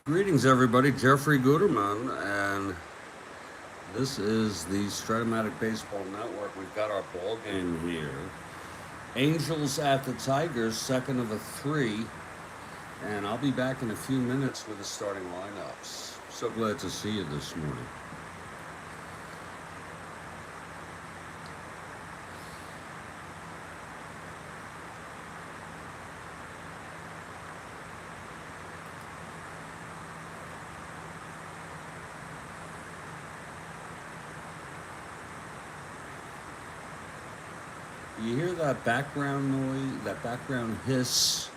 Greetings, everybody. Jeffrey Guterman, and this is the Strat-O-Matic Baseball Network. We've got our ball game here. Angels at the Tigers, second of a three, and I'll be back in a few minutes with the starting lineups. So glad to see you this morning. You hear that background noise, that background hiss?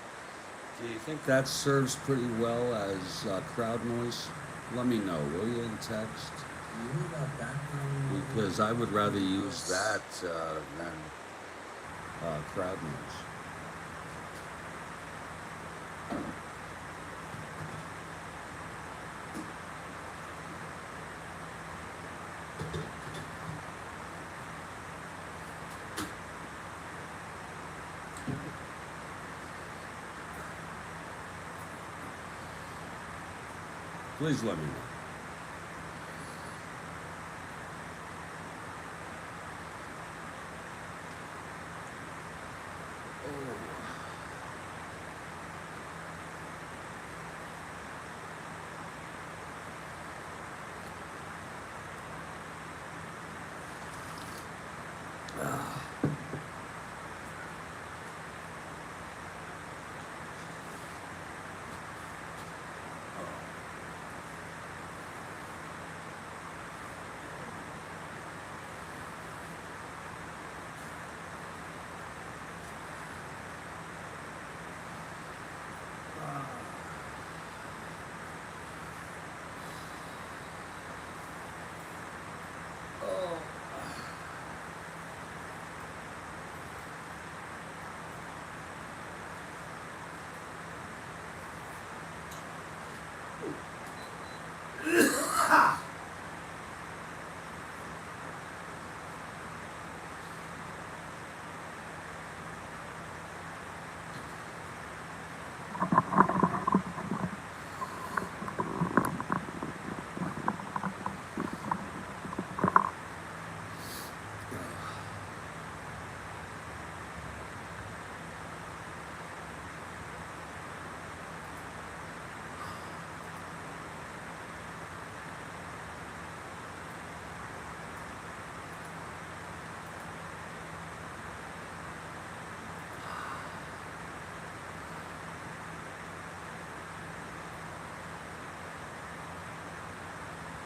Do you think that serves pretty well as crowd noise? Let me know, will you, in text? You hear that background noise? Because I would rather use that than crowd noise. Please let me know.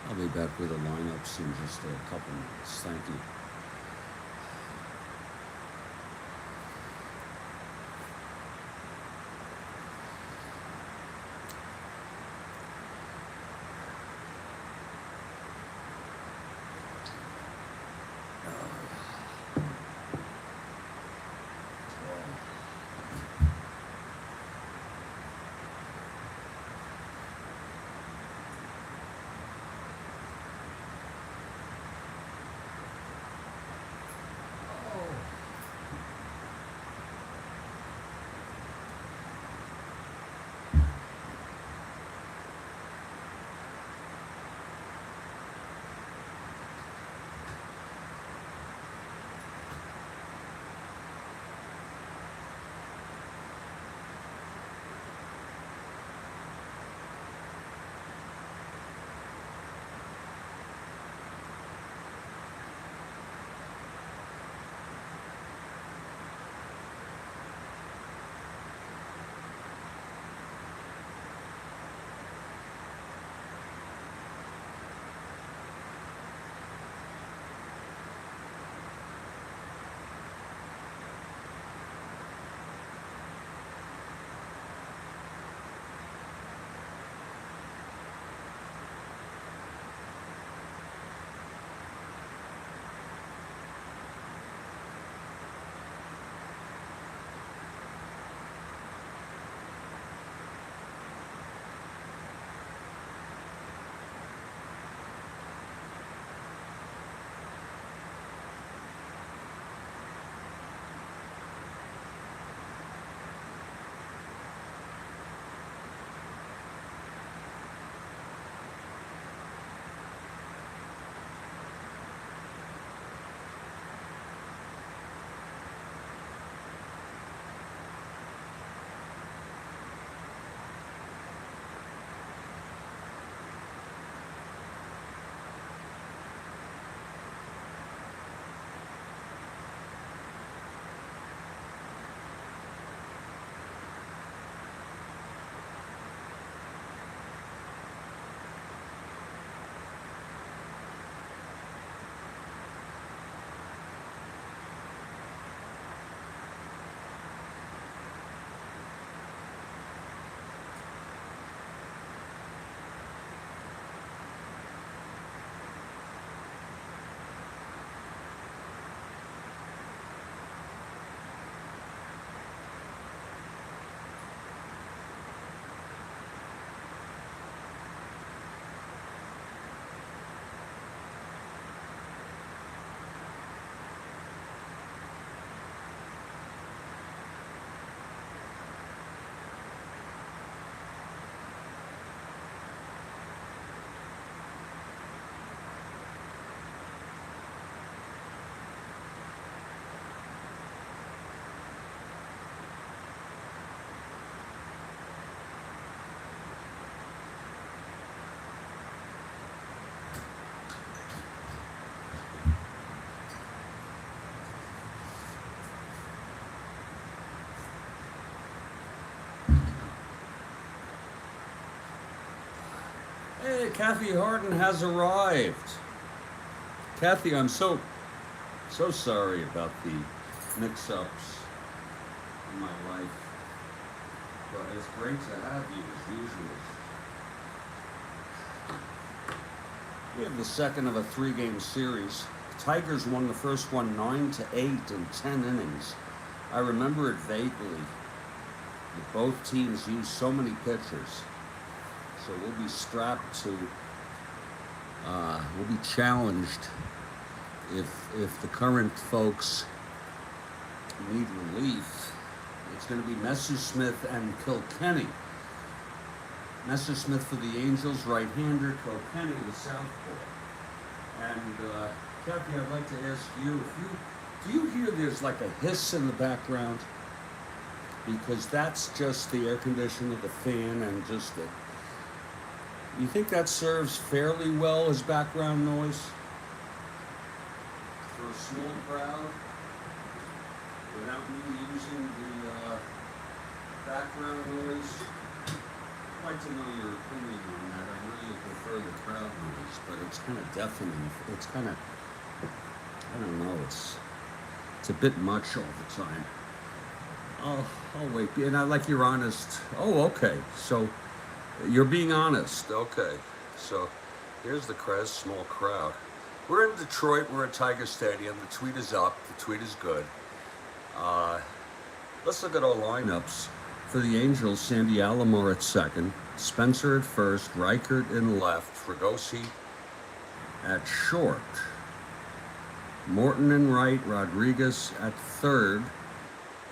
I'll be back with the lineups in just a couple minutes. Thank you. Hey, Kathy Harden has arrived. Kathy, I'm so sorry about the mix-ups in my life, but it's great to have you as usual. We have the second of a 3-game series. The Tigers won the first one 9-8 in 10 innings. I remember it vaguely. Both teams used so many pitchers, so we'll be strapped to. We'll be challenged if the current folks need relief. It's going to be Messersmith and Kilkenny. Messersmith for the Angels, right-hander. Kilkenny, the southpaw. And Kathy, I'd like to ask you, do you hear there's like a hiss in the background? Because that's just the air conditioner, the fan, and just the. You think that serves fairly well as background noise for a small crowd without me using the background noise? I'd like to know your opinion on that. I really prefer the crowd noise, but it's kind of deafening. It's kind of, I don't know, it's a bit much all the time. I'll wait. And I like you're honest. Oh, okay. So you're being honest. Okay. So here's the small crowd. We're in Detroit. We're at Tiger Stadium. The tweet is up. The tweet is good. Let's look at our lineups. For the Angels, Sandy Alomar at second, Spencer at first, Reichert in left, Fregosi at short, Morton in right, Rodriguez at third.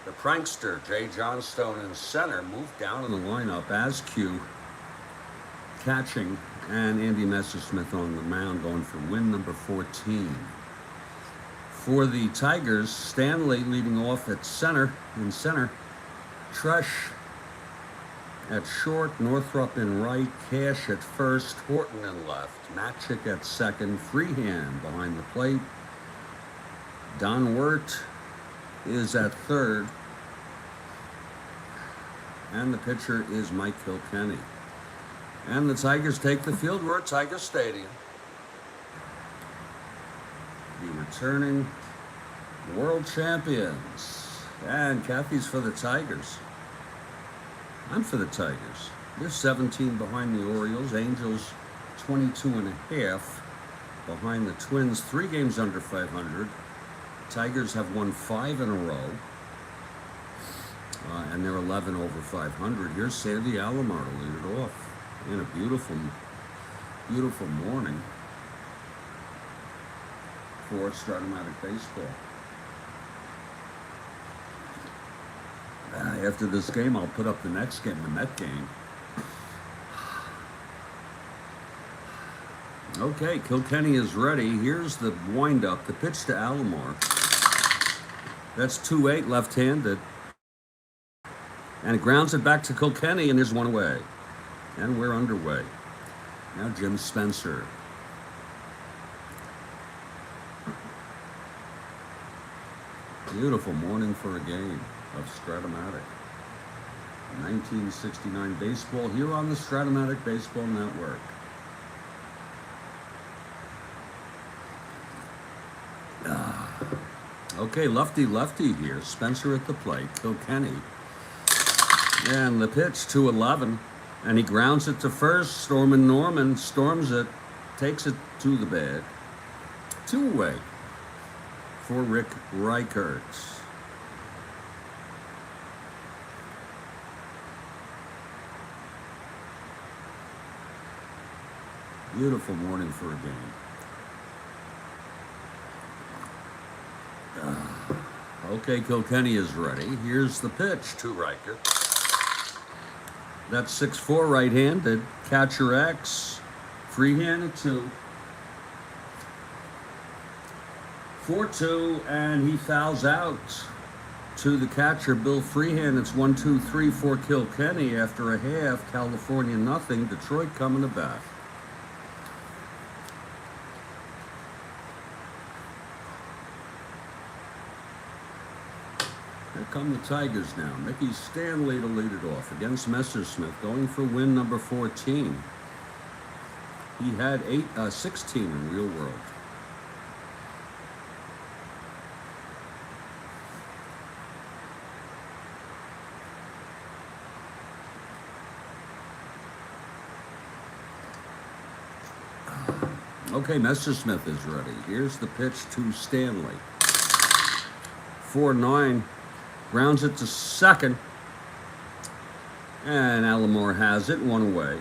The prankster, Jay Johnstone in center, moved down in the lineup as Q, catching, and Andy Messersmith on the mound going for win number 14. For the Tigers, Stanley leading off at center, Tresh at short, Northrup in right, Cash at first, Horton in left, Matic at second, Freehand behind the plate, Don Wirt is at third, and the pitcher is Mike Kilkenny. And the Tigers take the field. We're at Tiger Stadium. The returning world champions. And Kathy's for the Tigers. I'm for the Tigers. They're 17 behind the Orioles. Angels 22 and a half behind the Twins. 3 games under 500. Tigers have won 5 in a row. And they're 11 over 500. Here's Sandy Alomar to lead it off. In a beautiful, beautiful morning for Strat-O-Matic baseball. After this game, I'll put up the next game, the Met game. Okay, Kilkenny is ready. Here's the windup, the pitch to Alomar. That's 2-8 left-handed. And it grounds it back to Kilkenny, and there's one away. And we're underway. Now Jim Spencer. Beautiful morning for a game of Strat-O-Matic. 1969 baseball here on the Strat-O-Matic Baseball Network. Okay, lefty here. Spencer at the plate. Kilkenny. And the pitch, 2-11. And he grounds it to first. Norman storms it, takes it to the bag. 2 away for Rick Reichert. Beautiful morning for a game. Okay, Kilkenny is ready. Here's the pitch to Reichert. That's 6-4 right-handed. Catcher X. Freehand at 2. 4-2, and he fouls out to the catcher, Bill Freehand. It's 1-2-3 for Kilkenny after a half. California nothing. Detroit coming to bat. Here come the Tigers now. Mickey Stanley to lead it off against Messersmith, going for win number 14. He had 16 in real world. Okay, Messersmith is ready. Here's the pitch to Stanley. 4-9, grounds it to second. And Alomar has it, one away.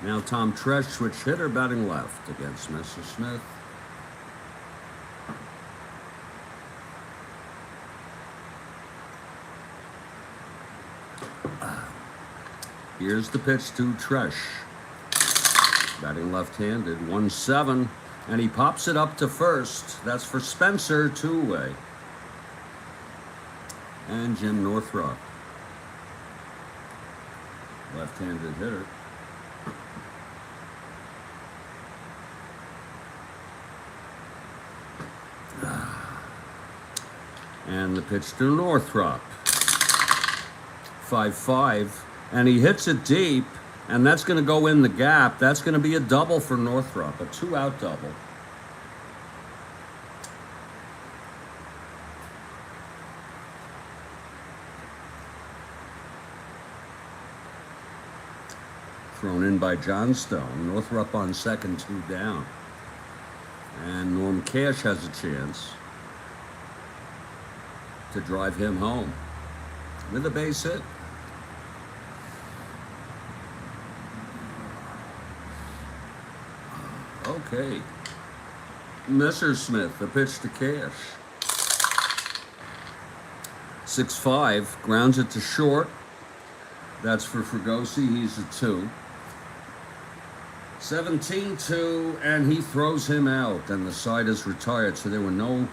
Now Tom Tresh, switch hitter, batting left against Messersmith. Here's the pitch to Tresh. Batting left-handed, 1-7, and he pops it up to first. That's for Spencer, 2 away. And Jim Northrup, left-handed hitter. And the pitch to Northrup, 5-5, and he hits it deep. And that's going to go in the gap. That's going to be a double for Northrup, a 2-out double. Thrown in by Johnstone. Northrup on second, 2 down. And Norm Cash has a chance to drive him home with a base hit. Okay. Messersmith, the pitch to Cash. 6-5, grounds it to short. That's for Fregosi, he's a 2. 17-2, and he throws him out, and the side is retired. So there were no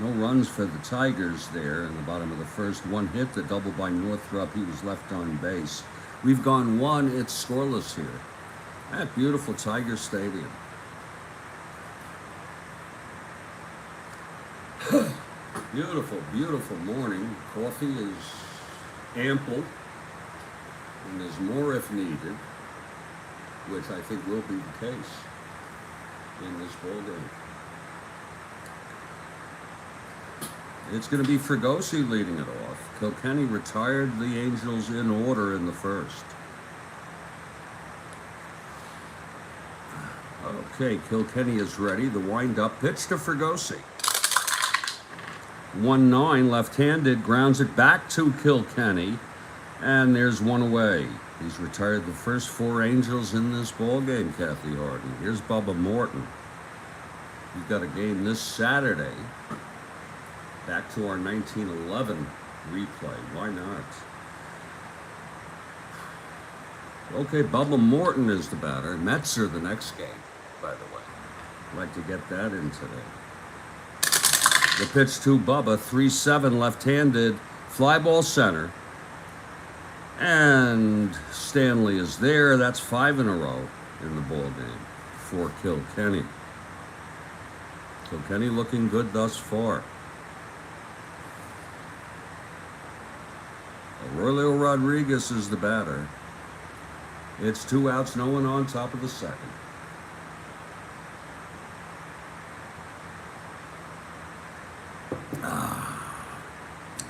runs for the Tigers there in the bottom of the first. One hit, the double by Northrup. He was left on base. We've gone 1, it's scoreless here at beautiful Tiger Stadium. Beautiful, beautiful morning. Coffee is ample, and there's more if needed, which I think will be the case in this ball game. It's going to be Fregosi leading it off. Kilkenny retired the Angels in order in the first. Okay, Kilkenny is ready. The wind-up pitch to Fregosi. 1-9, left-handed, grounds it back to Kilkenny, and there's one away. He's retired the first 4 Angels in this ball game, Kathy Harden. Here's Bubba Morton. He's got a game this Saturday. Back to our 1911 replay. Why not? Okay, Bubba Morton is the batter. Mets are the next game, by the way. I'd like to get that in today. The pitch to Bubba, 3-7, left-handed, fly ball center. And Stanley is there. That's 5 in a row in the ball game for Kilkenny. Kilkenny looking good thus far. Aurelio Rodriguez is the batter. It's 2 outs, no one on, top of the second.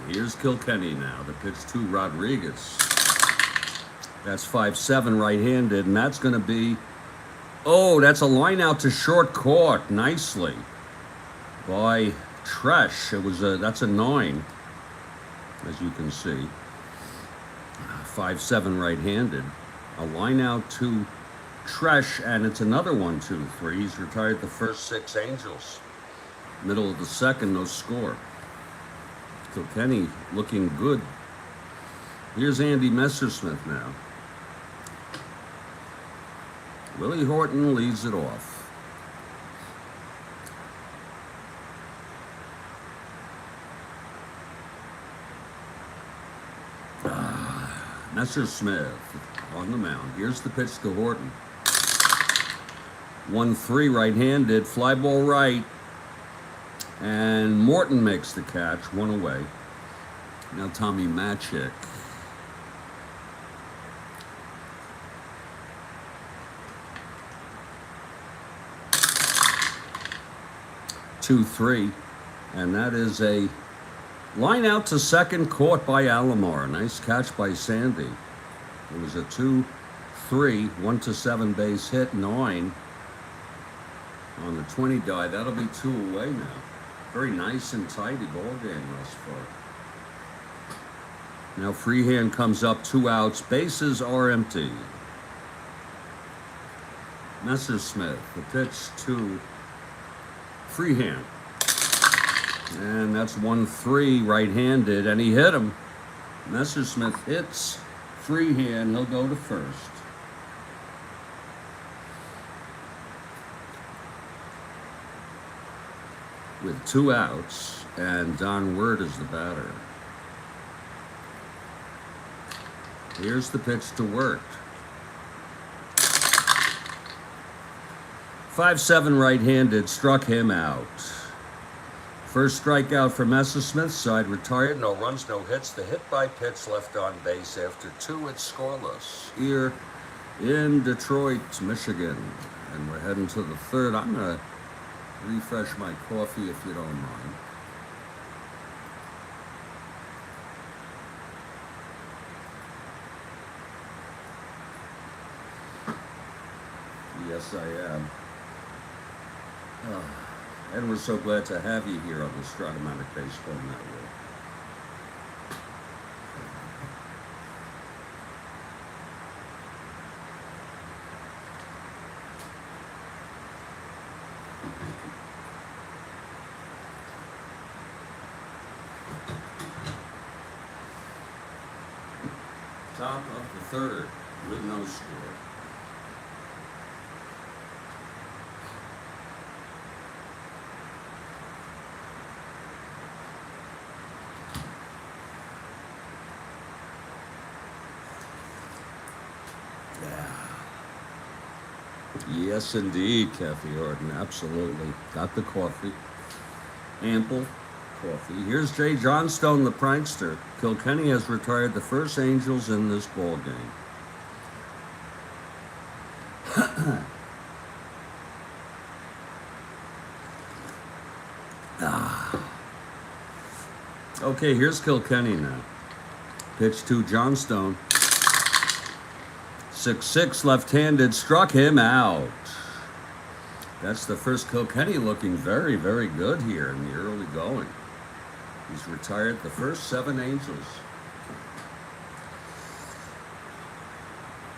Here's Kilkenny now. The pitch to Rodriguez. That's 5-7 right-handed, and that's going to be... Oh, that's a line out to short, caught nicely by Tresh. That's a 9, as you can see. 5-7 right-handed. A line out to Tresh, and it's another 1-2-3. He's retired the first 6 Angels. Middle of the second, no score. Kilkenny looking good. Here's Andy Messersmith now. Willie Horton leads it off. Messersmith on the mound. Here's the pitch to Horton. 1-3 right-handed, fly ball right. And Morton makes the catch, 1 away. Now Tommy Matic. 2-3. And that is a line out to second, caught by Alomar. Nice catch by Sandy. It was a 2-3, 1-7 base hit, 9 on the 20 die. That'll be 2 away now. Very nice and tidy ball game thus far. Now Freehand comes up, 2 outs. Bases are empty. Messersmith, the pitch to Freehand. And that's 1-3 right-handed, and he hit him. Messersmith hits Freehand. He'll go to first. With 2 outs, and Don Word is the batter. Here's the pitch to Word. 5-7 right-handed, struck him out. First strikeout for Messersmith, side retired, no runs, no hits. The hit by pitch left on base. After 2, it's scoreless here in Detroit, Michigan. And we're heading to the 3rd. I'm going to refresh my coffee if you don't mind. Yes, I am. And we're so glad to have you here on the Strat-O-Matic Baseball Network. Top of the 3rd with no score. Yes, indeed, Kathy Arden. Absolutely. Got the coffee. Ample coffee. Here's Jay Johnstone, the prankster. Kilkenny has retired the first Angels in this ball game. Okay, here's Kilkenny now. Pitch to Johnstone. 6-6 left-handed, struck him out. That's the first Kilkenny looking very, very good here in the early going. He's retired the first 7 Angels.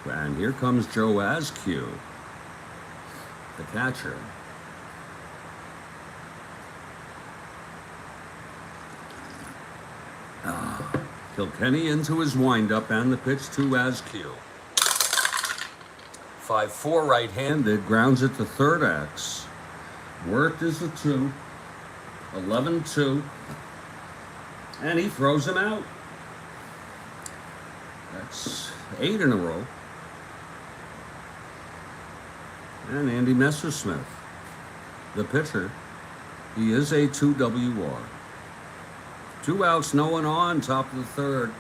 And here comes Joe Askew, the catcher. Kilkenny into his windup and the pitch to Askew. 5-4 right-handed, grounds it to third X. Worked is a 2. 11-2. And he throws him out. That's 8 in a row. And Andy Messersmith, the pitcher, he is a 2 WR. 2 outs, no one on, top of the 3rd.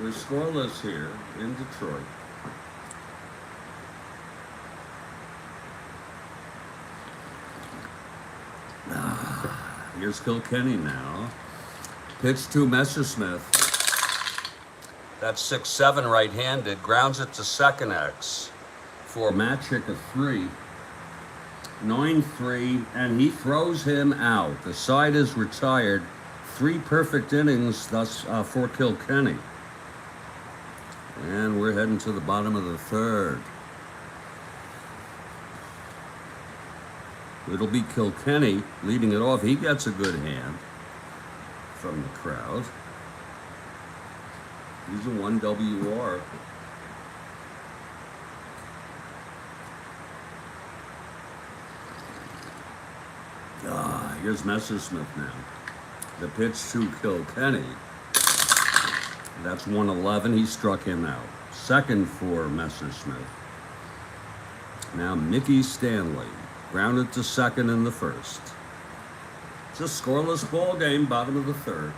We're scoreless here in Detroit. Here's Kilkenny now. Pitch to Messersmith. That's 6-7 right-handed. Grounds it to second X for Matic, a 3. 9-3, and he throws him out. The side is retired. 3 perfect innings thus for Kilkenny. And we're heading to the bottom of the 3rd. It'll be Kilkenny leading it off. He gets a good hand from the crowd. He's a 1 WR. Here's Messersmith now. The pitch to Kilkenny. That's 111. He struck him out. Second for Messersmith. Now Mickey Stanley. Grounded to second in the 1st. It's a scoreless ball game, bottom of the 3rd.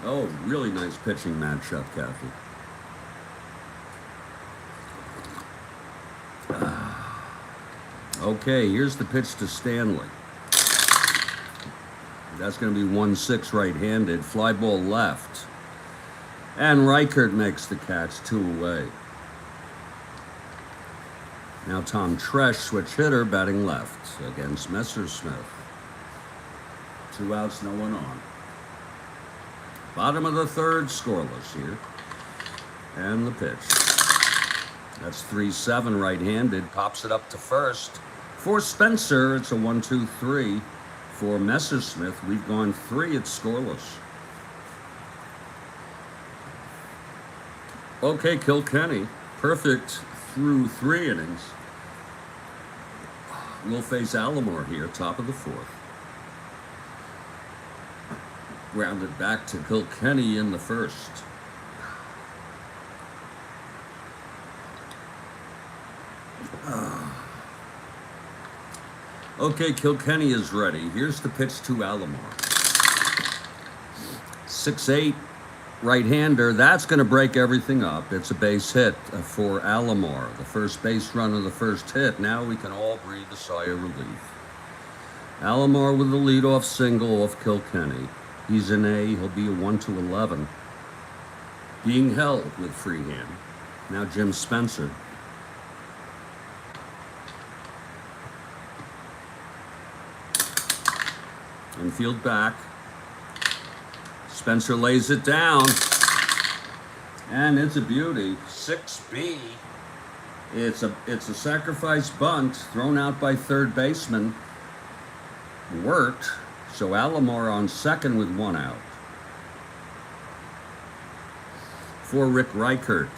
Oh, really nice pitching matchup, Kathy. Okay, here's the pitch to Stanley. That's going to be 1-6 right-handed. Fly ball left. And Reichert makes the catch, 2 away. Now Tom Tresh, switch hitter, batting left against Messersmith. 2 outs, no one on. Bottom of the third, scoreless here. And the pitch. That's 3-7 right-handed. Pops it up to first. For Spencer, it's a 1-2-3. For Messersmith, we've gone 3. It's scoreless. Okay, Kilkenny, perfect through 3 innings. We'll face Alomar here, top of the 4th. Grounded back to Kilkenny in the 1st. Okay, Kilkenny is ready. Here's the pitch to Alomar. 6-8. Right-hander, that's going to break everything up. It's a base hit for Alomar, the first base run of the first hit. Now we can all breathe a sigh of relief. Alomar with the leadoff single off Kilkenny. He's an A. He'll be a 1-11. Being held with free hand. Now Jim Spencer. Infield back. Spencer lays it down, and it's a beauty. 6B. It's a sacrifice bunt thrown out by third baseman. Worked. So Alomar on second with 1 out. For Rick Reichert.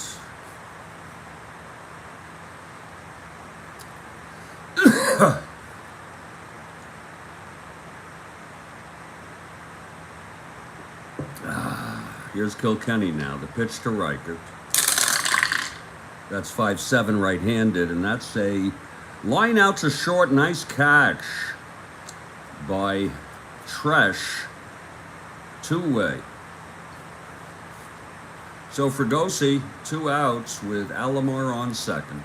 Here's Kilkenny now, the pitch to Reichert. That's 5-7 right-handed, and that's a line out to short. Nice catch by Tresh. 2-way. So for Gossi, 2 outs with Alomar on second.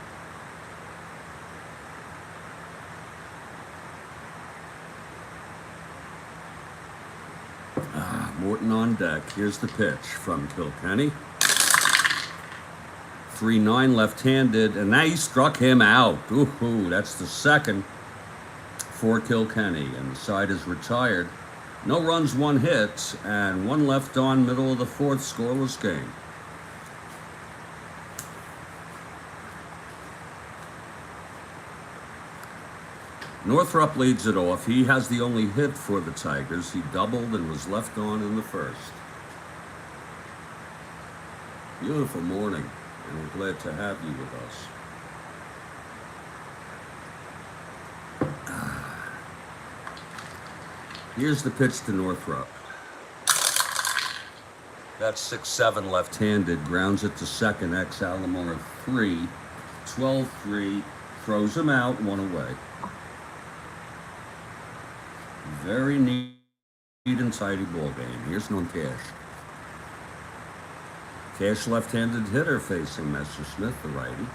Morton on deck. Here's the pitch from Kilkenny. 3-9 left-handed, and now he struck him out. Ooh, that's the second for Kilkenny, and the side is retired. No runs, 1 hit, and 1 left on, middle of the 4th, scoreless game. Northrup leads it off. He has the only hit for the Tigers. He doubled and was left on in the 1st. Beautiful morning, and we're glad to have you with us. Here's the pitch to Northrup. That's 6-7 left-handed. Grounds it to second. Alomar 3. 12-3. Throws him out. 1 away. Very neat and tidy ball game. Here's Norm Cash. Cash left-handed hitter facing Messersmith, the righty.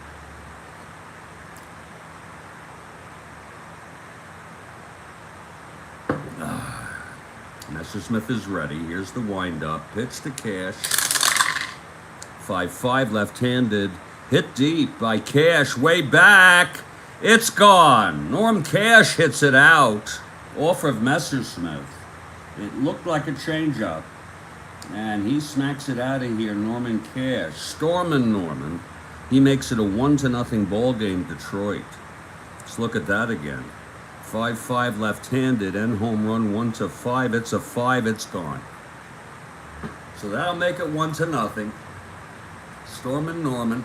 Messersmith is ready. Here's the wind-up. Pitch to Cash. 5-5 left-handed. Hit deep by Cash. Way back. It's gone. Norm Cash hits it out off of Messersmith. It looked like a changeup. And he smacks it out of here. Norman Cash. Stormin' Norman. He makes it a 1-0 ball game, Detroit. Let's look at that again. 5-5 left-handed and home run 1-5. It's a 5. It's gone. So that'll make it 1-0. Stormin' Norman.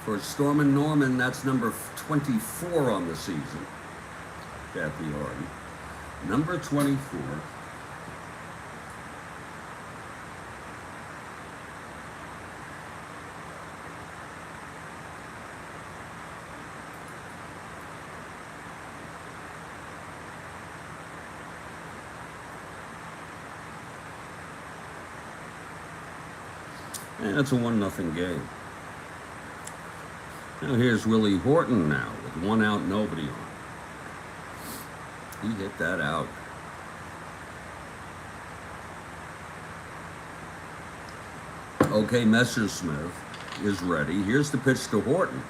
For Stormin' Norman, that's number 24 on the season. Kathy Harden. Number 24. And it's a 1-0 game. Now here's Willie Horton now with 1 out, nobody on. He hit that out. Okay, Messersmith is ready. Here's the pitch to Horton.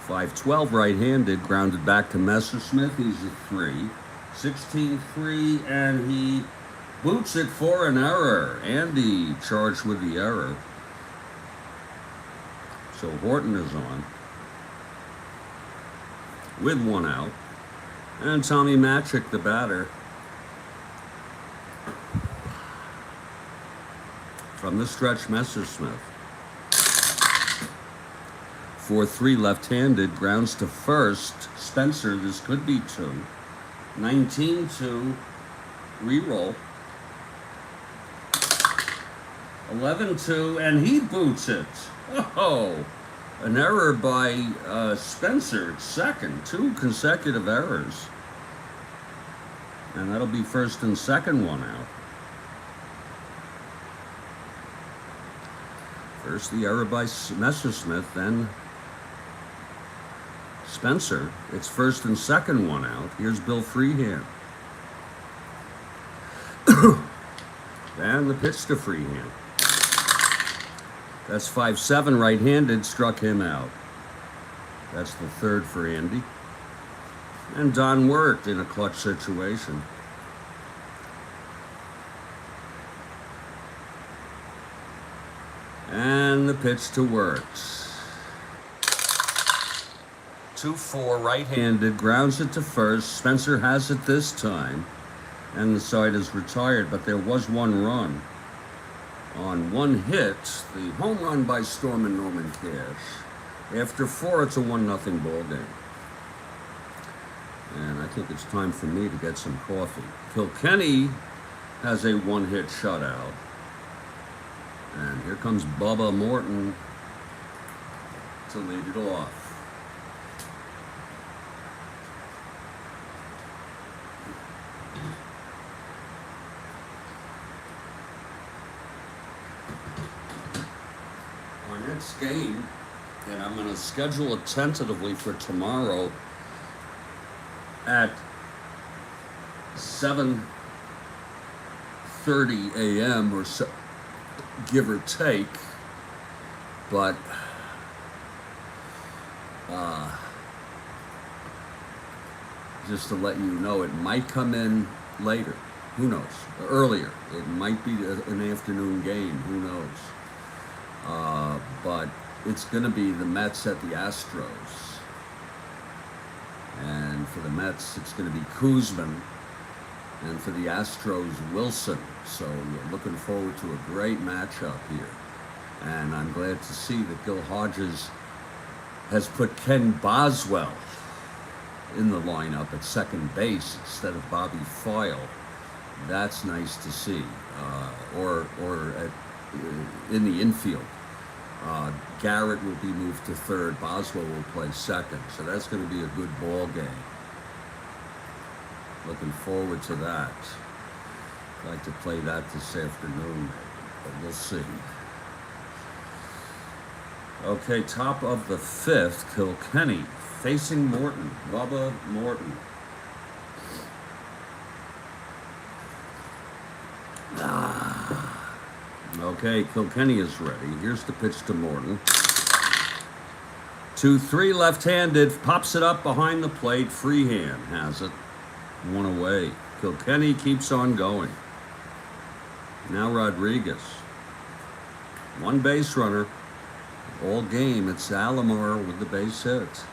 5-12 right-handed, grounded back to Messersmith. He's a 3. 16-3, and he boots it for an error. Andy charged with the error. So Horton is on with 1 out. And Strat-O-Matic, the batter. From the stretch, Messersmith. 4-3 left-handed, grounds to first. Spencer, this could be 2. 19-2, re-roll. 11-2, and he boots it. Oh, an error by Spencer at second. 2 consecutive errors. And that'll be first and second, 1 out. First the error by Messersmith, then Spencer. It's first and second, 1 out. Here's Bill Freehand. And the pitch to Freehand. That's 5-7 right-handed, struck him out. That's the 3rd for Andy. And Don worked in a clutch situation. And the pitch to Wirtz. 2-4 right-handed, grounds it to first. Spencer has it this time, and the side is retired, but there was 1 run. On 1 hit, the home run by Storm and Norman Cash. After 4, it's a 1-0 ball game. And I think it's time for me to get some coffee. Kilkenny has a 1-hit shutout. And here comes Bubba Morton to lead it off. Our next game, and I'm going to schedule it tentatively for tomorrow at 7:30 a.m. or so, give or take, but just to let you know, it might come in later. Who knows? Earlier. It might be an afternoon game. Who knows? But it's going to be the Mets at the Astros. And for the Mets, it's going to be Kuzman. And for the Astros, Wilson. So we're looking forward to a great matchup here. And I'm glad to see that Gil Hodges has put Ken Boswell in the lineup at second base instead of Bobby Foyle. That's nice to see. Or in the infield. Garrett will be moved to third. Boswell will play second. So that's going to be a good ball game. Looking forward to that. I'd like to play that this afternoon, maybe, but we'll see. Okay, top of the 5th, Kilkenny facing Morton. Bubba Morton. Okay, Kilkenny is ready. Here's the pitch to Morton. 2-3 left-handed, pops it up behind the plate. Freehand has it. 1 away. Kilkenny keeps on going. Now Rodriguez. 1 base runner. All game, it's Alomar with the base hit.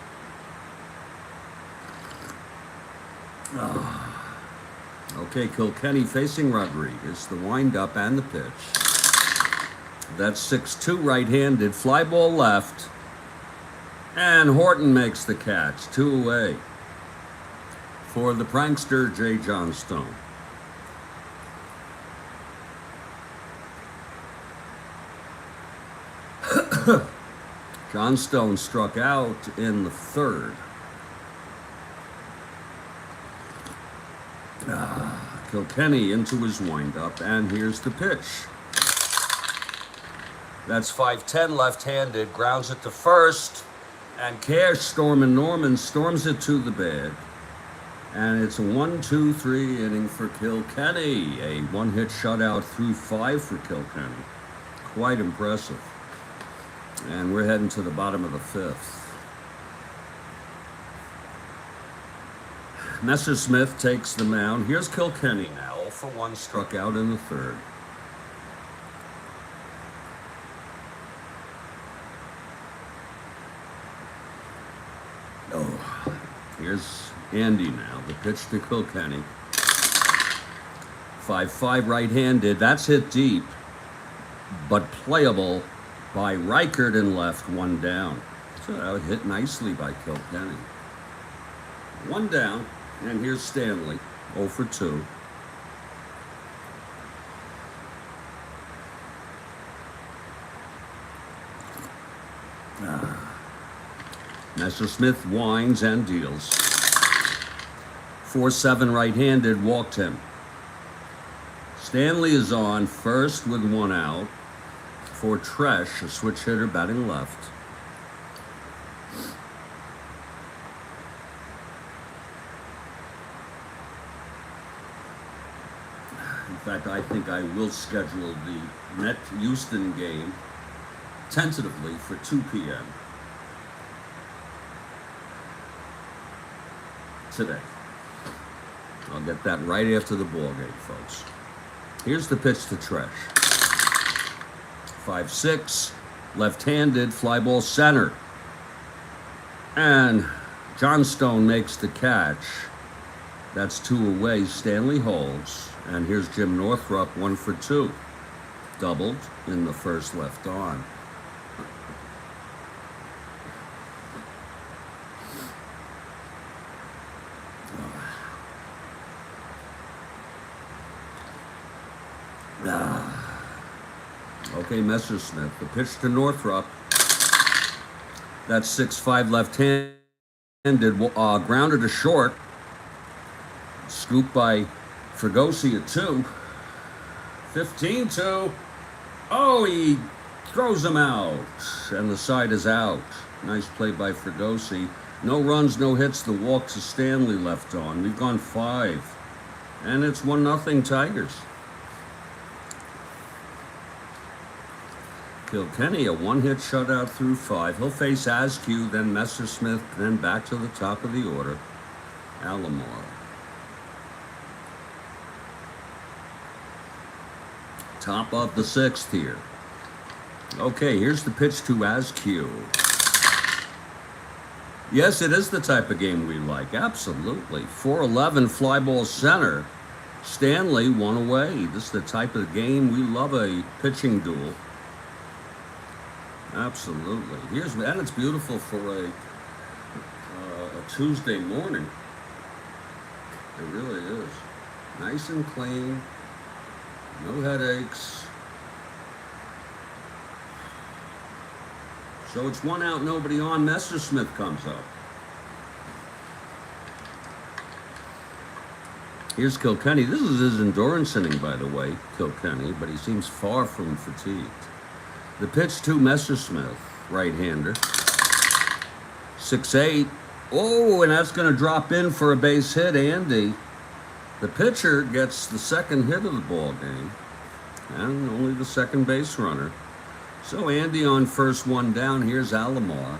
Okay, Kilkenny facing Rodriguez. The windup and the pitch. That's 6-2 right-handed. Fly ball left. And Horton makes the catch. 2 away. For the prankster, J. Johnstone. Johnstone struck out in the 3rd. Kilkenny into his windup, and here's the pitch. That's 5-10 left-handed, grounds it to first, And Cash storming Norman storms it to the bag. And it's a 1-2-3 inning for Kilkenny. A one-hit shutout through 5 for Kilkenny. Quite impressive. And we're heading to the bottom of the 5th. Messersmith takes the mound. Here's Kilkenny now. 0-for-1, struck out in the 3rd. Oh, here's Andy now. The pitch to Kilkenny. 5-5 right-handed. That's hit deep, but playable by Reichert in left. 1 down. So that was hit nicely by Kilkenny. 1 down, and here's Stanley. 0-for-2. Messersmith winds and deals. 4-7 right-handed, walked him. Stanley is on first with 1 out for Tresh, a switch hitter batting left. In fact, I think I will schedule the Met-Houston game tentatively for 2 p.m. today. I'll get that right after the ball game, folks. Here's the pitch to Tresh. 5-6, left-handed, fly ball center. And Johnstone makes the catch. That's 2 away. Stanley holds. And here's Jim Northrup, 1-for-2. Doubled in the first, left on. Okay, Messersmith. The pitch to Northrup. That's 6-5 left-handed. Grounded to short. Scooped by Fregosi at 2. 15-2. Oh, he throws him out. And the side is out. Nice play by Fregosi. No runs, no hits. The walk to Stanley left on. We've gone 5. And it's 1-0 Tigers. Kilkenny, a one-hit shutout through 5. He'll face Askew, then Messersmith, then back to the top of the order. Alomar. Top of the 6th here. Okay, here's the pitch to Askew. Yes, it is the type of game we like. Absolutely. 4-11 fly ball center. Stanley 1 away. This is the type of game we love, a pitching duel. Absolutely. And it's beautiful for a Tuesday morning. It really is. Nice and clean. No headaches. So it's 1 out, nobody on. Messersmith comes up. Here's Kilkenny. This is his endurance inning, by the way, Kilkenny, but he seems far from fatigued. The pitch to Messersmith, right-hander. 6-8. Oh, and that's going to drop in for a base hit, Andy. The pitcher gets the 2nd hit of the ball game, and only the 2nd base runner. So Andy on first, 1 down. Here's Alomar.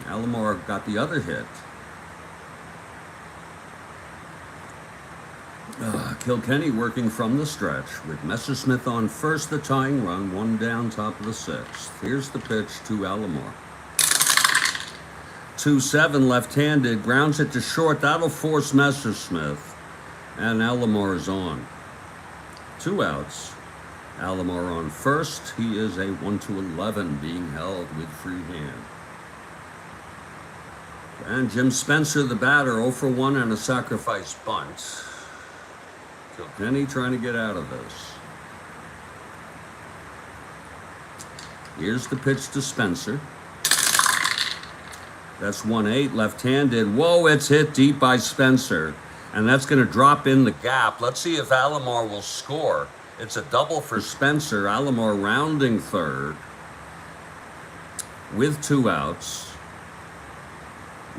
Alomar got the other hit. Kilkenny working from the stretch with Messersmith on first, the tying run, 1 down, top of the 6th. Here's the pitch to Alomar. 2-7 left-handed, grounds it to short. That'll force Messersmith, and Alomar is on. 2 outs. Alomar on first. He is a 1-11 being held with free hand. And Jim Spencer, the batter, 0-for-1 and a sacrifice bunt. Kilkenny trying to get out of this. Here's the pitch to Spencer. That's 1-8, left-handed. Whoa, it's hit deep by Spencer. And that's going to drop in the gap. Let's see if Alomar will score. It's a double for Spencer. Alomar rounding third. with 2 outs.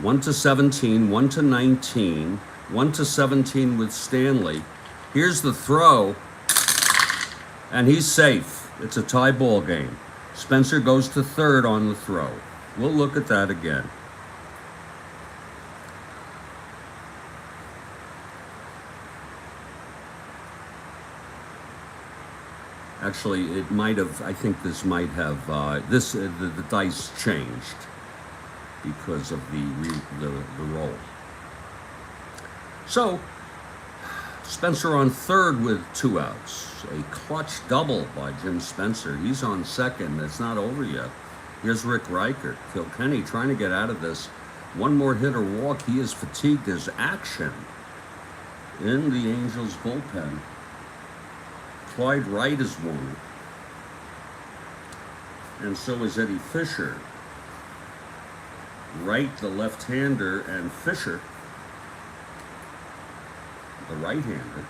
1 to 17, 1 to 19, 1 to 17 with Stanley. Here's the throw, and he's safe. It's a tie ball game. Spencer goes to third on the throw. We'll look at that again. Actually, it might have, I think this might have, the dice changed because of the roll. So, Spencer on third with 2 outs. A clutch double by Jim Spencer. He's on second. It's not over yet. Here's Rick Reichert. Kilkenny trying to get out of this. One more hit or walk. He is fatigued. There's action in the Angels bullpen. Clyde Wright is one. And so is Eddie Fisher. Wright, the left-hander, and Fisher, the right-hander.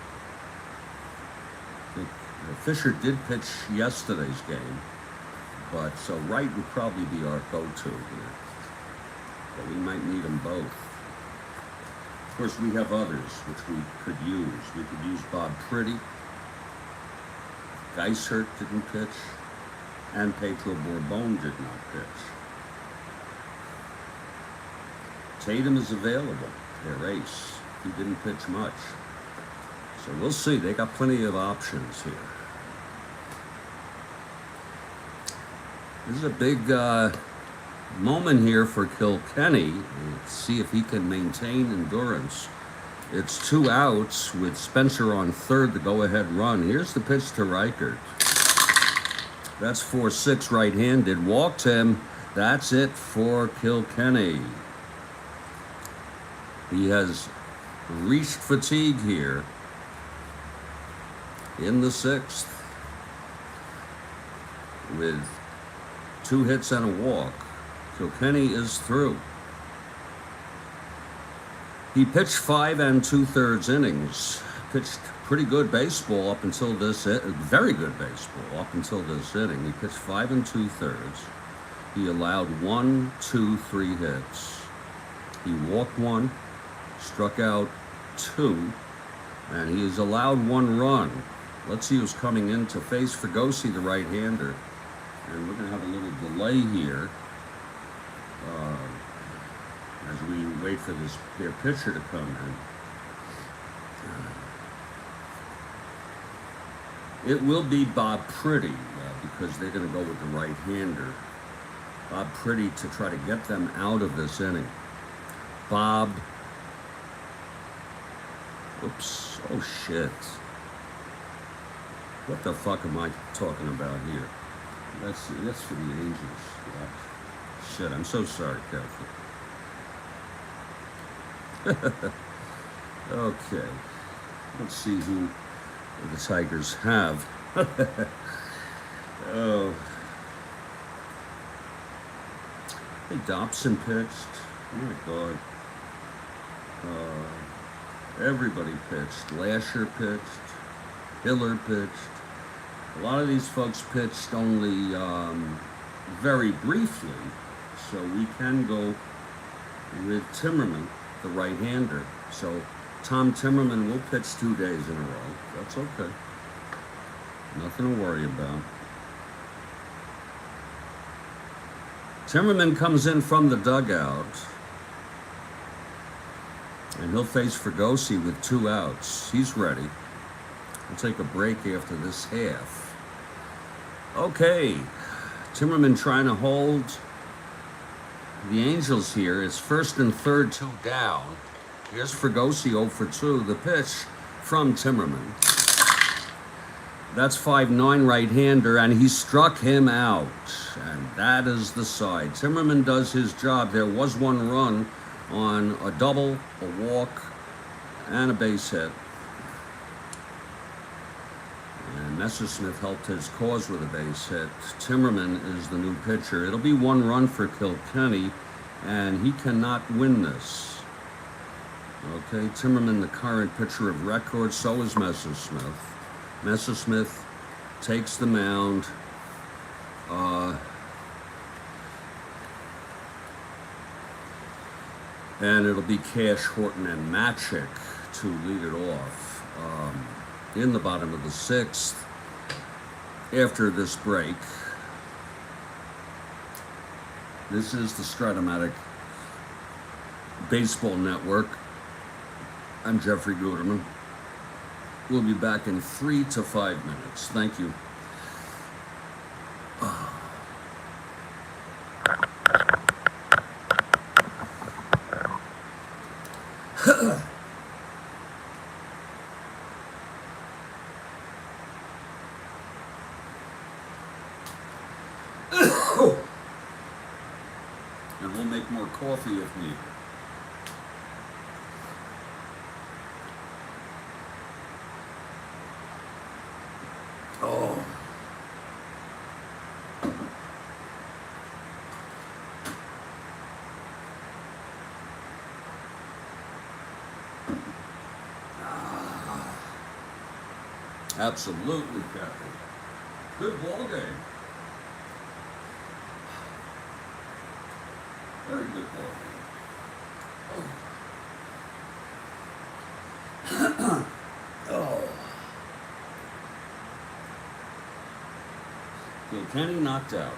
Fisher did pitch yesterday's game, but so Wright would probably be our go-to here. But we might need them both. Of course, we have others which we could use. We could use Bob Pretty. Geishert didn't pitch, and Pedro Bourbon did not pitch. Tatum is available, their ace. He didn't pitch much. So we'll see. They got plenty of options here. This is a big moment here for Kilkenny. Let's see if he can maintain endurance. It's 2 outs with Spencer on third, the go-ahead run. Here's the pitch to Reichert. That's 4-6 right-handed. Walked him. That's it for Kilkenny. He has reached fatigue here in the 6th with 2 hits and a walk. Kilkenny is through. He pitched 5 2/3 innings. Pitched pretty good baseball up until this, very good baseball up until this inning. He pitched 5 2/3. He allowed 1, 2, 3 hits. He walked 1, struck out 2, and he has allowed 1 run. Let's see who's coming in to face Fregosi, the right-hander. And we're going to have a little delay here as we wait for their pitcher to come in. It will be Bob Pretty because they're going to go with the right-hander. Bob Pretty to try to get them out of this inning. Bob. Oops. Oh, shit. What the fuck am I talking about here? That's for the Angels. Yeah. Shit, I'm so sorry, Kathy. Okay. Let's see who the Tigers have. Oh. Hey, Dobson pitched. Oh my God. Everybody pitched. Lasher pitched. Hiller pitched. A lot of these folks pitched only very briefly, so we can go with Timmerman, the right-hander. So Tom Timmerman will pitch 2 days in a row. That's okay. Nothing to worry about. Timmerman comes in from the dugout, and he'll face Fregosi with 2 outs. He's ready. We'll take a break after this half. Okay, Timmerman trying to hold the Angels here. It's 1st and 3rd, 2 down. Here's Fregosi 0 for 2. The pitch from Timmerman. That's 5'9" right-hander, and he struck him out. And that is the side. Timmerman does his job. There was 1 run on a double, a walk, and a base hit. And Messersmith helped his cause with a base hit. Timmerman is the new pitcher. It'll be 1 run for Kilkenny, and he cannot win this. Okay, Timmerman, the current pitcher of record, so is Messersmith. Messersmith takes the mound. And it'll be Cash, Horton, and Matchik to lead it off in the bottom of the sixth. After this break, this is the Strat-O-Matic Baseball Network. I'm Jeffrey Guterman. We'll be back in 3 to 5 minutes. Thank you. And we'll make more coffee if needed. Oh. Absolutely, Captain. Good ball game. Very good ball game. Oh. Kilkenny knocked out.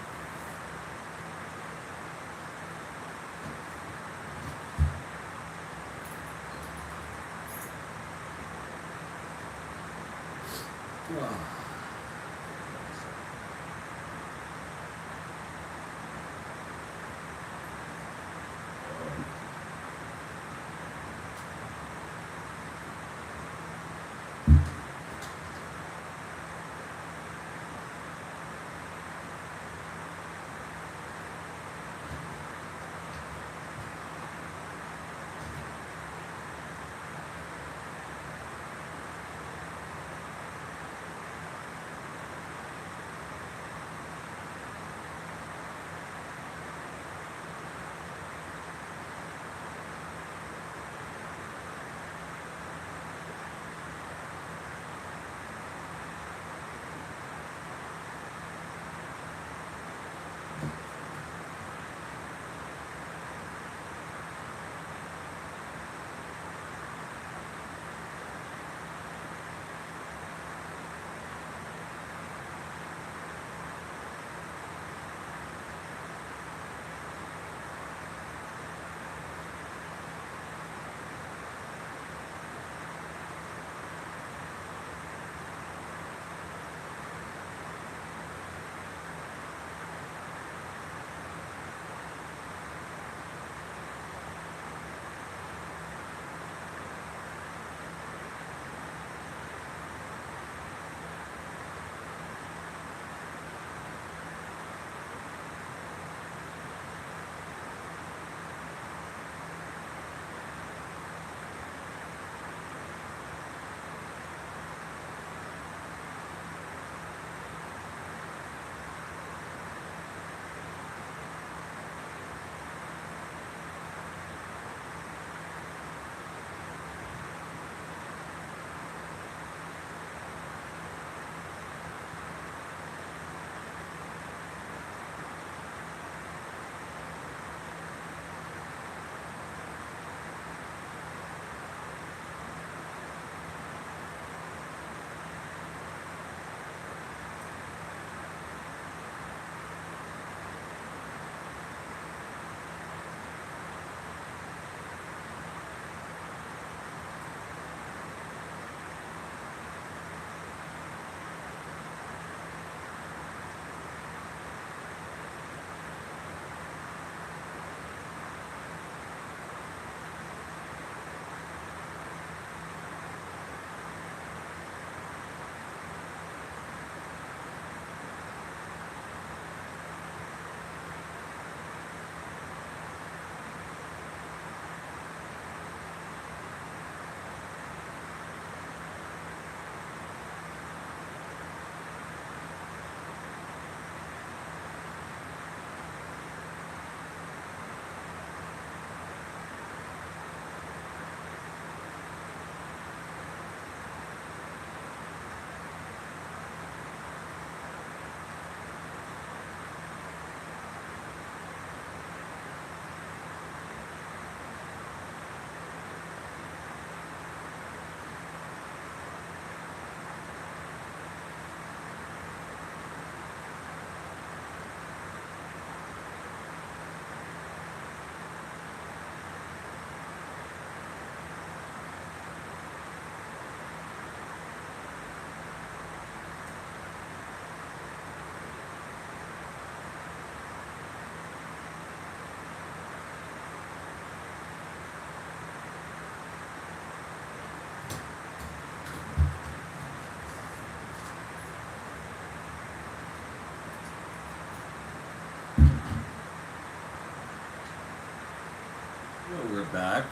Well, we're back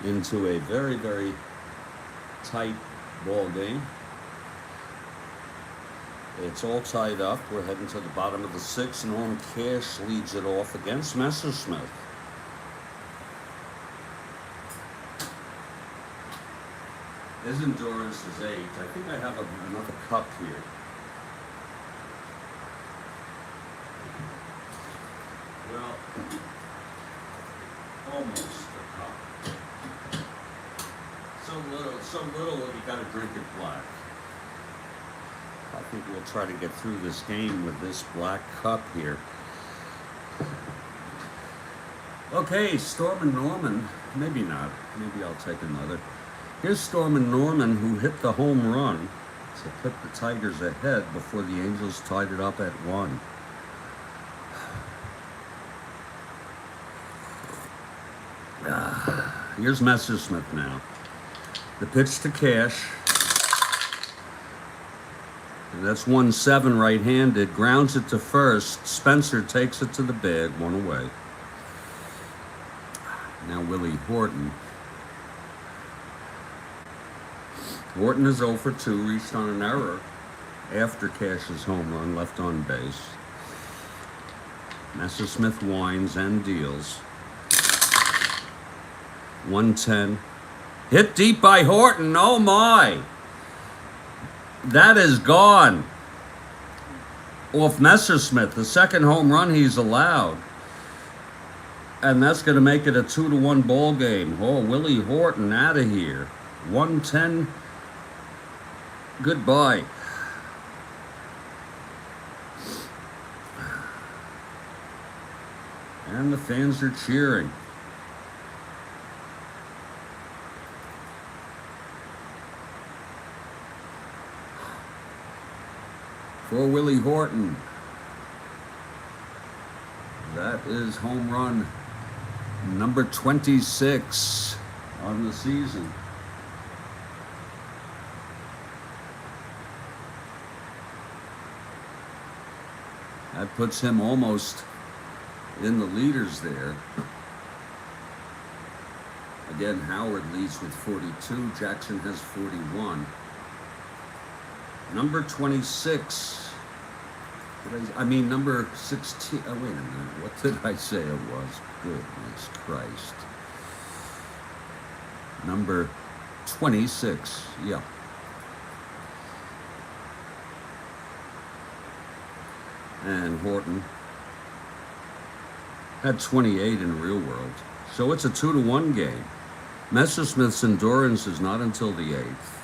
into a very, very tight ball game. It's all tied up. We're heading to the bottom of the sixth. Norm Cash leads it off against Messersmith. His endurance is 8. I think I have another cup here. Well, almost a cup. So little that you gotta drink it black. I think we'll try to get through this game with this black cup here. Okay, Storm and Norman. Maybe not. Maybe I'll take another. Here's Storm and Norman, who hit the home run to put the Tigers ahead before the Angels tied it up at 1. Here's Messersmith now. The pitch to Cash. And that's 1-7 right-handed. Grounds it to first. Spencer takes it to the bag. 1 away. Now Willie Horton. Horton is 0 for 2. Reached on an error after Cash's home run. Left on base. Messersmith winds and deals. 1-10. Hit deep by Horton. Oh my! That is gone. Off Messersmith, the second home run he's allowed. And that's going to make it a 2-1 ball game. Oh, Willie Horton out of here. 1-10. Goodbye. And the fans are cheering. For Willie Horton. That is home run number 26 on the season. That puts him almost in the leaders there. Again, Howard leads with 42. Jackson has 41. Number 26. Number 16. Oh, wait a minute. What did I say it was? Goodness Christ. Number 26. Yeah. And Horton had 28 in the real world. So it's a 2-1 game. Messersmith's endurance is not until the 8th.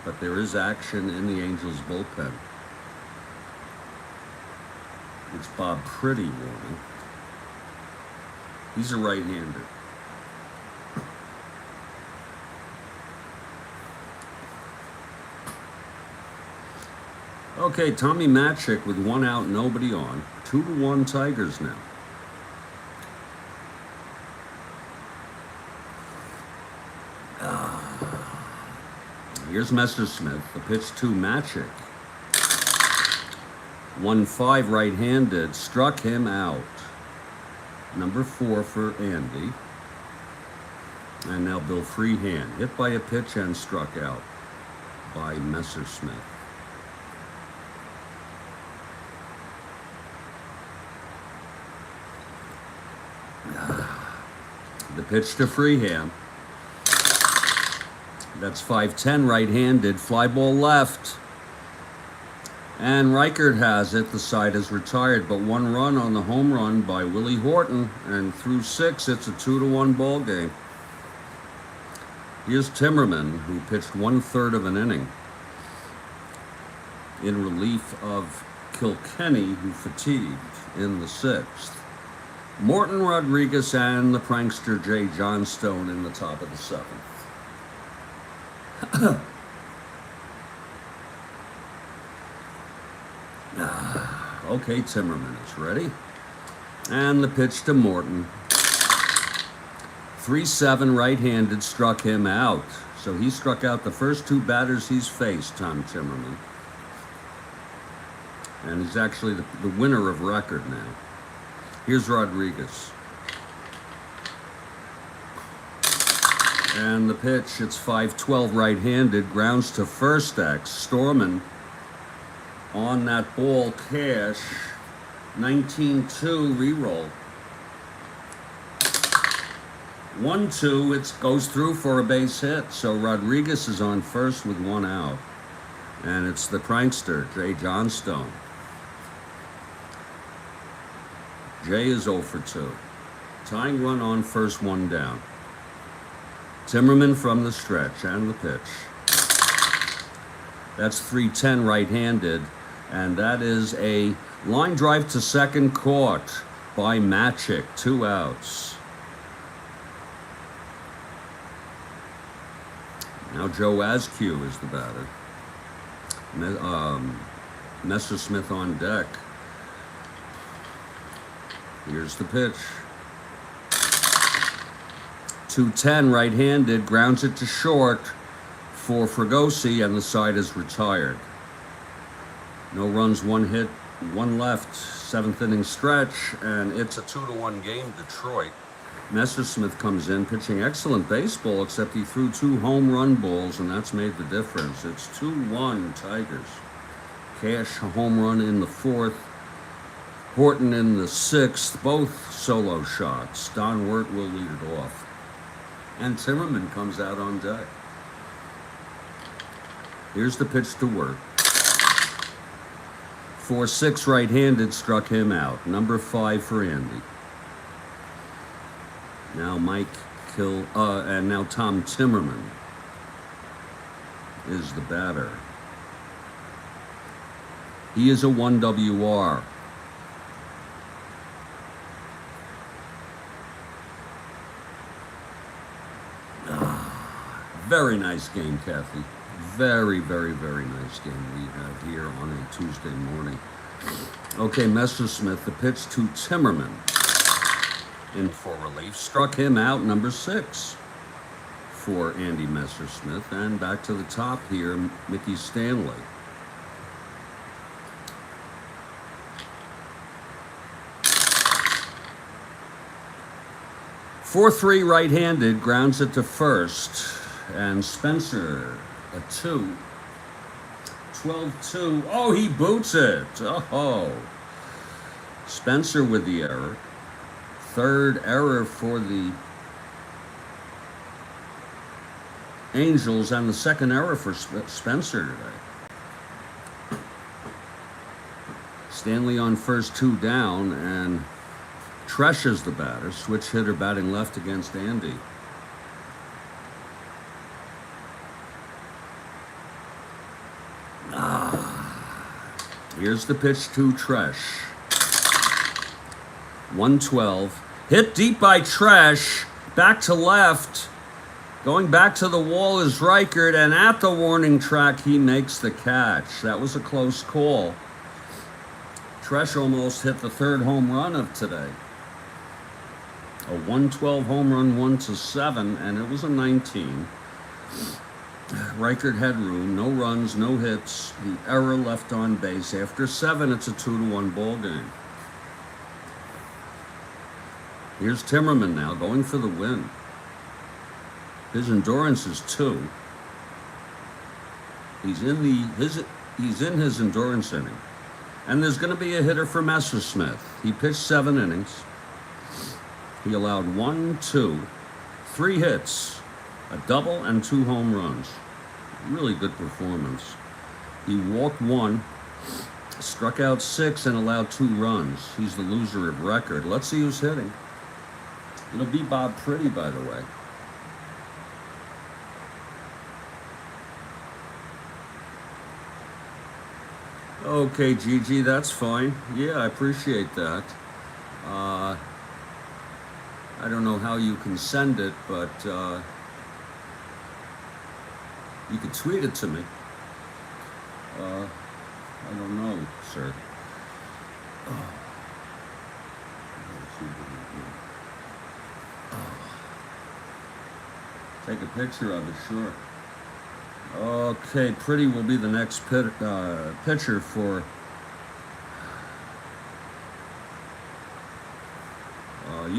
But there is action in the Angels' bullpen. It's Bob Pretty warning. He's a right-hander. Okay, Tommy Matchik with 1 out, nobody on. 2-1 Tigers now. Here's Messersmith, the pitch to Matchik. 1-5 right-handed, struck him out. Number 4 for Andy. And now Bill Freehand, hit by a pitch and struck out by Messersmith. The pitch to Freehand. That's 5-10 right-handed, fly ball left. And Reichert has it. The side is retired, but 1 run on the home run by Willie Horton. And through 6, it's a 2-1 ball game. Here's Timmerman, who pitched 1/3 of an inning in relief of Kilkenny, who fatigued in the 6th. Morton Rodriguez and the prankster Jay Johnstone in the top of the 7th. Okay, Timmerman is ready. And the pitch to Morton. 3-7 right-handed, struck him out. So he struck out the first 2 batters he's faced, Tom Timmerman. And he's actually the winner of record now. Here's Rodriguez. And the pitch, it's 5-12 right-handed, grounds to first X. Storman on that ball, cash, 19-2, re-roll. 1-2, it goes through for a base hit. So Rodriguez is on first with one out. And it's the prankster, Jay Johnstone. Jay is 0 for 2. Tying run on first, one down. Timmerman from the stretch and the pitch. That's 3-10 right-handed, and that is a line drive to second caught by Matic, 2 outs. Now Joe Askew is the batter. Messersmith on deck. Here's the pitch. 2-10 right-handed, grounds it to short for Fregosi, and the side is retired. No runs, 1 hit, 1 left, 7th inning stretch, and it's a 2-1 game, Detroit. Messersmith comes in, pitching excellent baseball, except he threw 2 home run balls, and that's made the difference. It's 2-1 Tigers. Cash home run in the 4th. Horton in the 6th, both solo shots. Don Wirt will lead it off. And Timmerman comes out on deck. Here's the pitch to Wirt. 4-6 right-handed, struck him out. Number 5 for Andy. Now and now Tom Timmerman is the batter. He is a 1 WR. Very nice game, Kathy. Very, very, very nice game we have here on a Tuesday morning. Okay, Messersmith, the pitch to Timmerman. In for relief. Struck him out, number 6 for Andy Messersmith. And back to the top here, Mickey Stanley. (4-3) right-handed, grounds it to first. And Spencer, a 2. 12-2. Oh, he boots it. Oh. Spencer with the error. 3rd error for the Angels, and the 2nd error for Spencer today. Stanley on first, 2 down, and Tresh is the batter. Switch hitter batting left against Andy. Here's the pitch to Tresh. 1-12. Hit deep by Tresh. Back to left. Going back to the wall is Reichert, and at the warning track, he makes the catch. That was a close call. Tresh almost hit the 3rd home run of today. A 112 home run, 1-7, and it was a 19. Reichert had room, no runs, no hits. The error left on base. After 7, it's a 2-1 ball game. Here's Timmerman now, going for the win. His endurance is 2. He's in his endurance inning. And there's going to be a hitter for Messersmith. He pitched 7 innings. He allowed 1, 2, 3 hits, a double, and 2 home runs. Really good performance. He walked 1, struck out 6, and allowed 2 runs. He's the loser of record. Let's see who's hitting. It'll be Bob Pretty, by the way. Okay, Gigi, that's fine. Yeah, I appreciate that. I don't know how you can send it, but you could tweet it to me. I don't know, sir. Take a picture of it, sure. Okay, Pretty will be the next pitcher for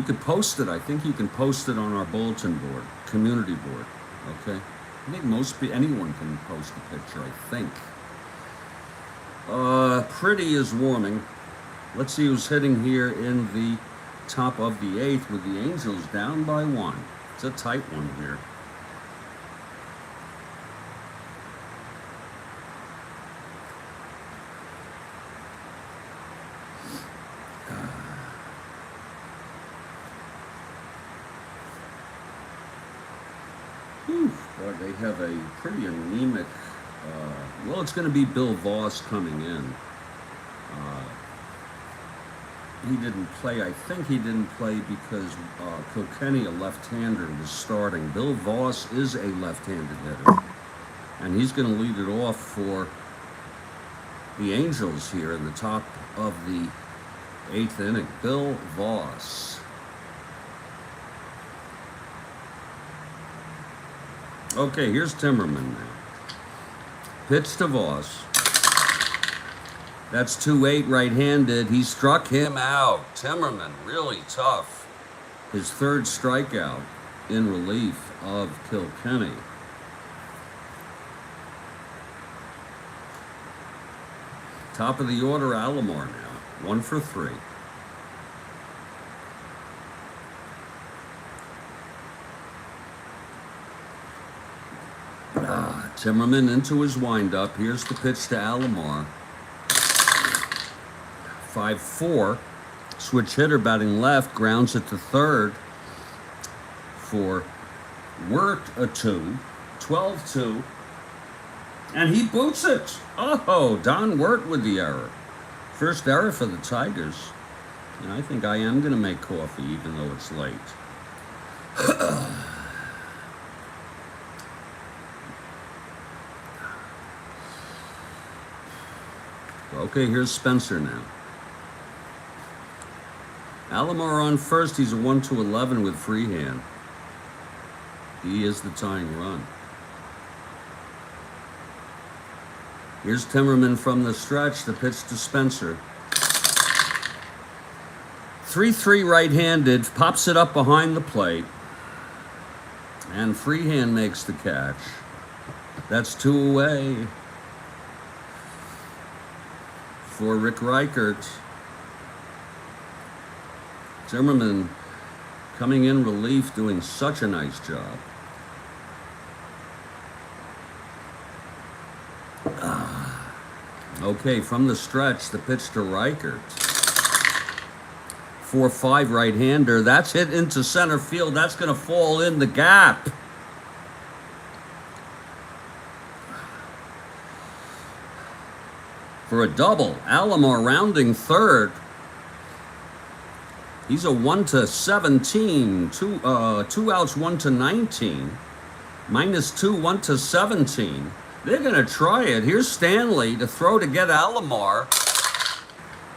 could post it. I think you can post it on our bulletin board, community board. Okay. I think anyone can post a picture, I think. Pretty is warming. Let's see who's hitting here in the top of the 8th with the Angels down by 1. It's a tight one here. Boy, they have a pretty anemic. Well, it's going to be Bill Voss coming in. He didn't play. I think he didn't play because Kilkenny, a left-hander, was starting. Bill Voss is a left-handed hitter, and he's going to lead it off for the Angels here in the top of the 8th inning. Bill Voss. Okay, here's Timmerman now. Pitch to Voss. That's 2-8 right-handed. He struck him out. Timmerman, really tough. His 3rd strikeout in relief of Kilkenny. Top of the order, Alomar now. 1 for 3. Timmerman into his windup. Here's the pitch to Alomar. 5-4. Switch hitter batting left. Grounds it to 3rd for Wirt a 2. 12-2. And he boots it. Oh, Don Wirt with the error. First error for the Tigers. And I think I am going to make coffee even though it's late. Okay, here's Spencer now. Alomar on first. He's a 1-11 with Freehand. He is the tying run. Here's Timmerman from the stretch. The pitch to Spencer. 3-3 right-handed. Pops it up behind the plate. And Freehand makes the catch. That's 2 away for Rick Reichert. Timmerman coming in relief, doing such a nice job. Okay, from the stretch, the pitch to Reichert. 4-5 right-hander. That's hit into center field. That's going to fall in the gap. For a double. Alomar rounding 3rd. He's a 1-17. Two outs, 1-19. -2, 1-17. They're going to try it. Here's Stanley to throw to get Alomar.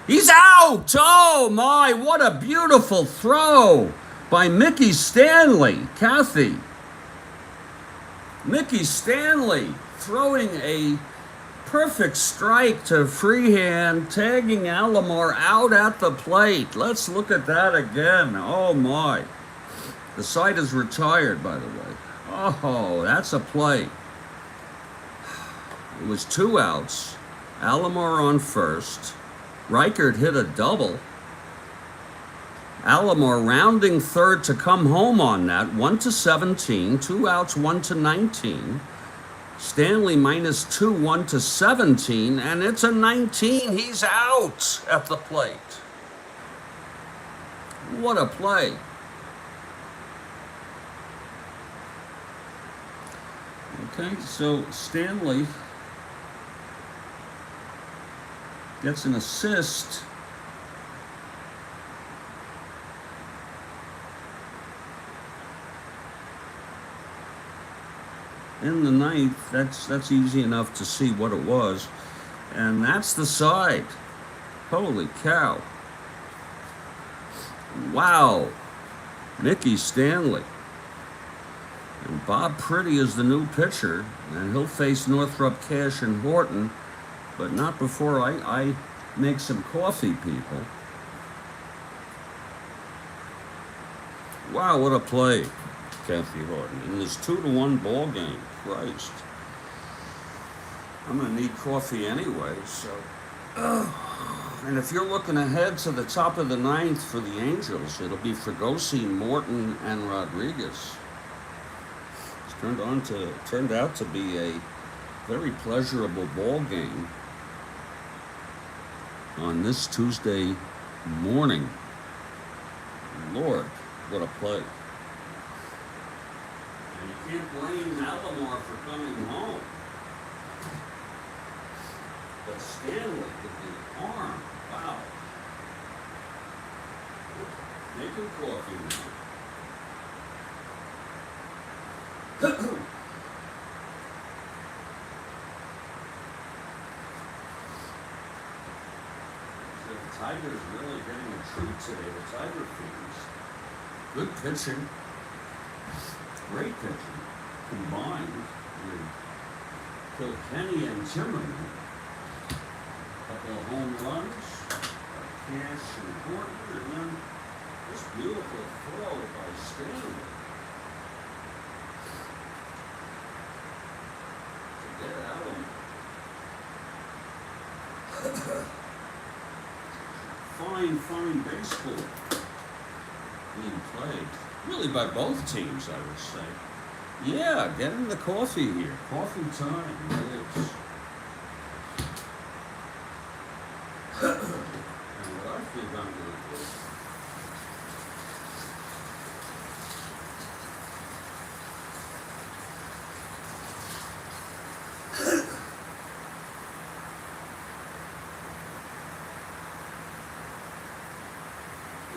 He's out! Oh, my, what a beautiful throw by Mickey Stanley. Kathy. Mickey Stanley throwing a perfect strike to Freehand, tagging Alomar out at the plate. Let's look at that again. Oh, my. The side is retired, by the way. Oh, that's a play. It was 2 outs. Alomar on first. Reichert hit a double. Alomar rounding 3rd to come home on that. 1-17. 2 outs, 1-19. Stanley -2, 1-17. And it's a 19. He's out at the plate. What a play. Okay, so Stanley gets an assist. In the 9th, that's easy enough to see what it was. And that's the side. Holy cow. Wow. Mickey Stanley. And Bob Pretty is the new pitcher, and he'll face Northrop, Cash, and Horton, but not before I make some coffee, people. Wow, what a play, Kathy Horton. In this 2-1 ball game. Christ. I'm going to need coffee anyway, so. And if you're looking ahead to the top of the ninth for the Angels, it'll be Fregosi, Morton, and Rodriguez. It's turned out to be a very pleasurable ball game on this Tuesday morning. Lord, what a play. And you can't blame Alomar for coming home. But Stanley with the arm, wow. Making coffee now. So the Tigers really getting a treat today, the Tiger fans. Good pitching, great pitching, combined with Kilkenny and Timmerman. Couple of home runs, Cash and Horton, and then this beautiful throw by Stanley. To get out of fine baseball being played. Really by both teams, I would say. Yeah, get in the coffee here. Coffee time, it is. And what I think I'm going to do.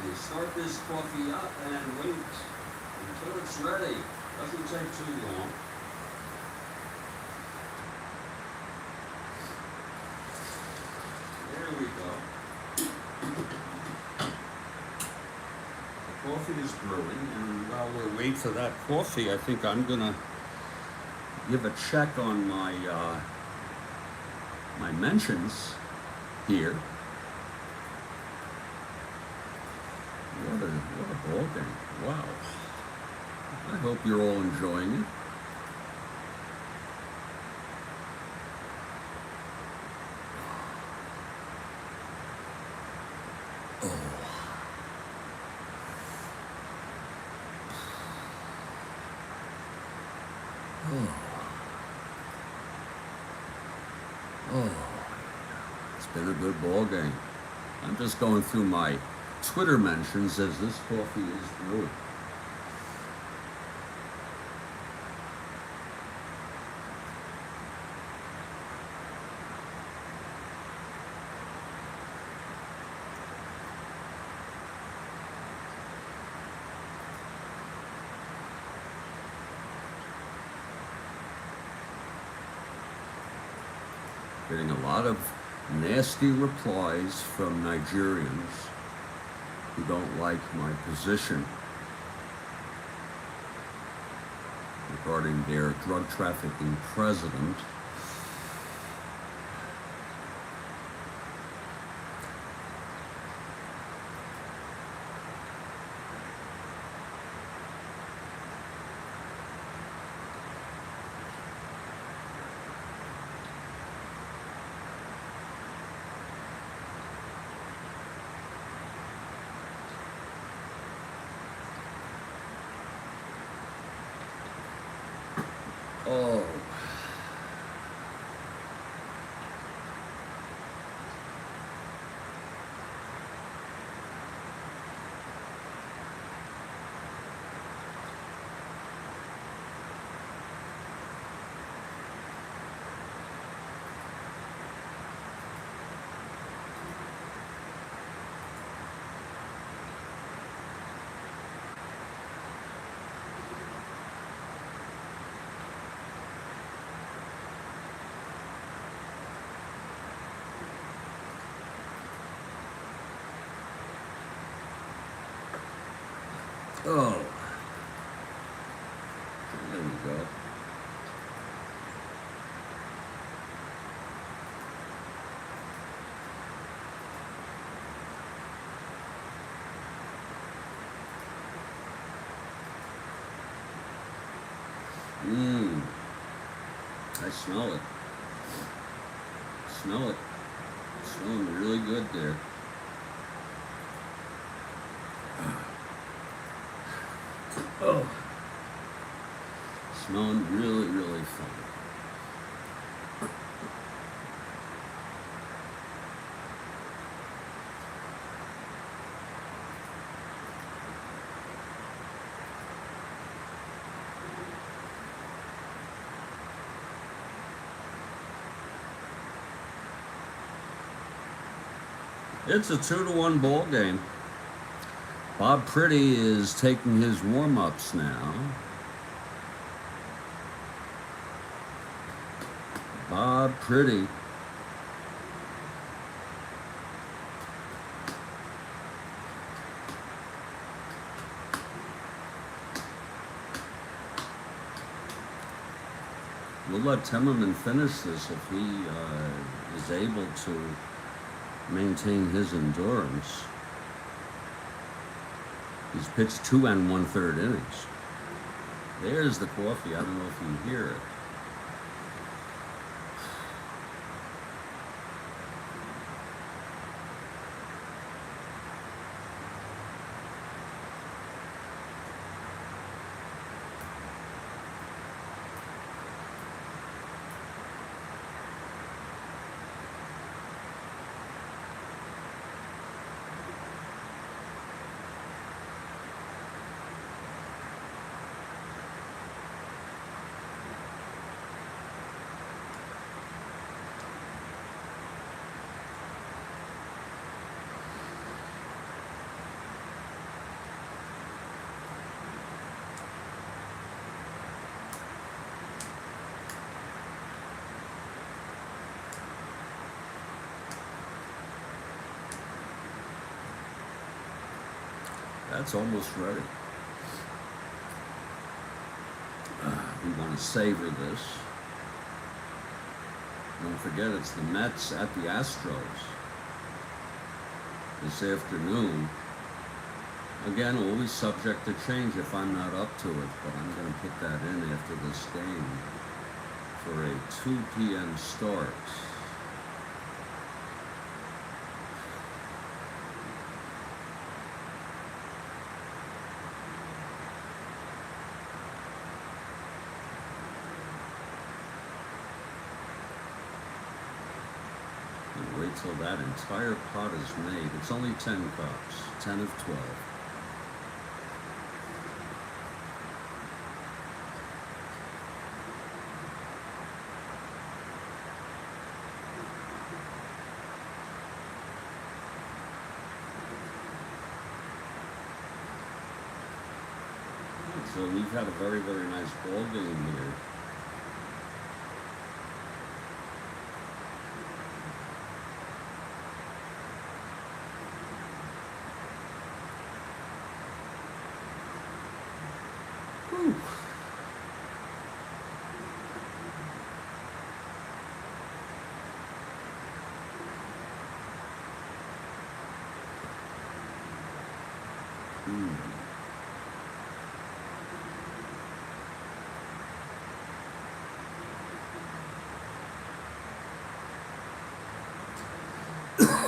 You start this coffee up and wait until it's ready. Doesn't take too long. There we go. The coffee is brewing, and while we wait for that coffee, I think I'm gonna give a check on my my mentions here. What a ball game! Wow. I hope you're all enjoying it. It's been a good ball game. I'm just going through my Twitter mentions as this coffee is brewing. Getting a lot of nasty replies from Nigerians who don't like my position regarding their drug trafficking president. Oh. Oh. There we go. Mmm. I smell it. Smell it. It's smelling really good there. Oh. Smelling really, really fun. It's a 2-1 ball game. Bob Pretty is taking his warm-ups now. Bob Pretty. We'll let Timmerman finish this if he is able to maintain his endurance. He's pitched 2 1/3 innings. There's the coffee. I don't know if you hear it. That's almost ready. We want to savor this. Don't forget, it's the Mets at the Astros this afternoon. Again, always subject to change if I'm not up to it, but I'm going to put that in after this game for a 2 p.m. start. Wait till that entire pot is made. It's only 10 cups, 10 of 12. So we've had a very, very nice ball game here.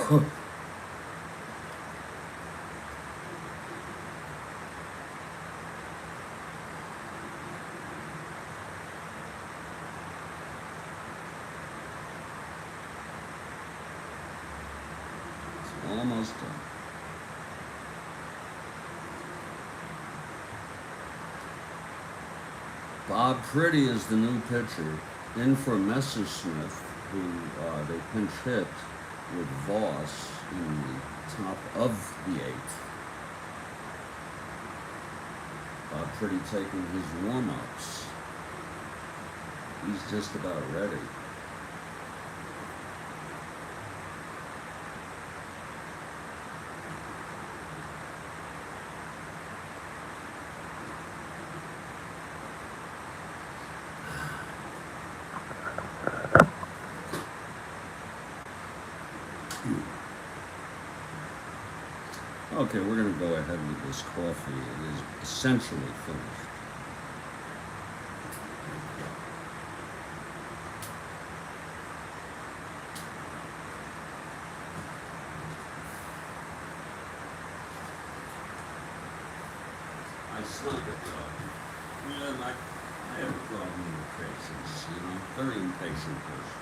Whew. Almost done. Bob Pretty is the new pitcher, in for Messersmith, who they pinch hit with Voss in the top of the 8th. Bob Pretty taking his warm-ups. He's just about ready. Okay, we're going to go ahead with this coffee. It is essentially finished. snuck it though. Yeah, I have a problem with patience, you know, very impatient person.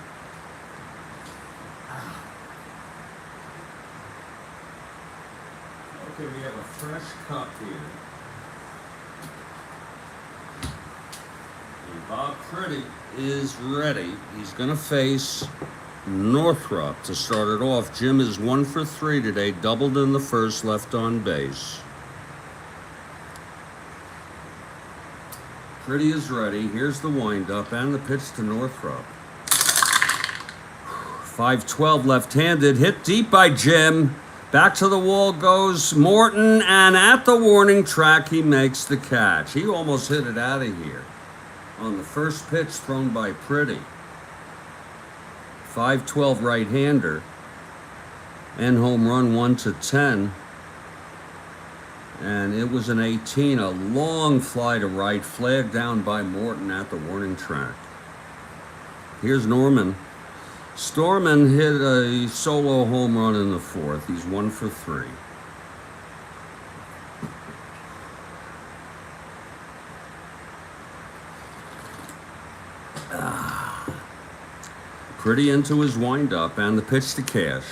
Okay, we have a fresh cup here. And Bob Pretty is ready. He's going to face Northrop to start it off. Jim is 1 for 3 today, doubled in the first, left on base. Pretty is ready. Here's the windup and the pitch to Northrop. 5-12 left-handed, hit deep by Jim. Back to the wall goes Morton, and at the warning track, he makes the catch. He almost hit it out of here on the first pitch thrown by Pretty. 5-12 right-hander, and home run 1-10. And it was an 18, a long fly to right, flagged down by Morton at the warning track. Here's Norman. Storman hit a solo home run in the fourth. He's 1 for 3. Pretty into his windup and the pitch to Cash.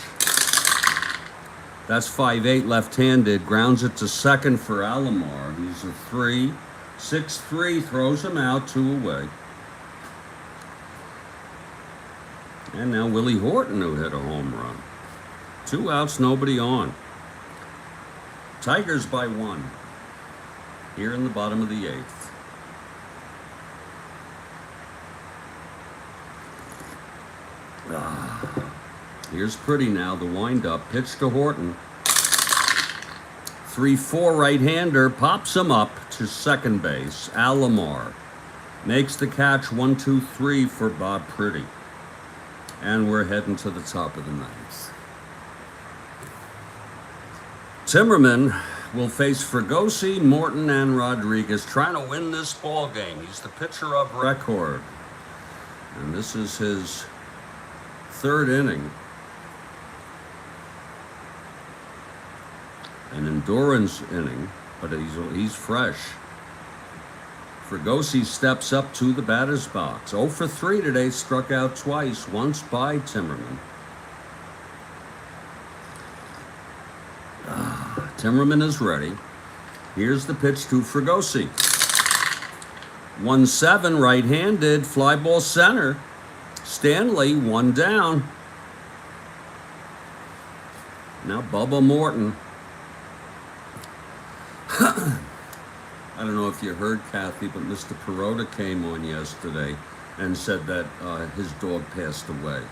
That's 5-8 left-handed, grounds it to second for Alomar. He's a 3, 6-3, throws him out, 2 away. And now Willie Horton, who hit a home run. 2 outs, nobody on. Tigers by 1 here in the bottom of the 8th. Here's Pretty now, the windup, pitch to Horton. 3-4 right-hander, pops him up to second base. Alomar makes the catch, 1-2-3 for Bob Pretty. And we're heading to the top of the 9th. Timmerman will face Fregosi, Morton, and Rodriguez, trying to win this ball game. He's the pitcher of record. And this is his 3rd inning. An endurance inning, but he's fresh. Fregosi steps up to the batter's box. 0 for 3 today, struck out twice, once by Timmerman. Timmerman is ready. Here's the pitch to Fregosi. 1-7 right-handed, fly ball center. Stanley, 1 down. Now Bubba Morton. I don't know if you heard, Kathy, but Mr. Perota came on yesterday and said that his dog passed away.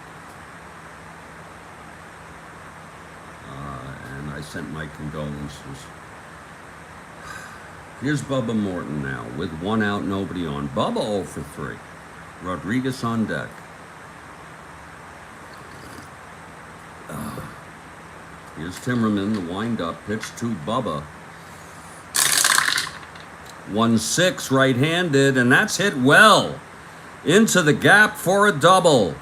And I sent my condolences. Here's Bubba Morton now with 1 out, nobody on. Bubba 0 for 3. Rodriguez on deck. Here's Timmerman, the windup, pitch to Bubba. 1-6 right-handed, and that's hit well into the gap for a double.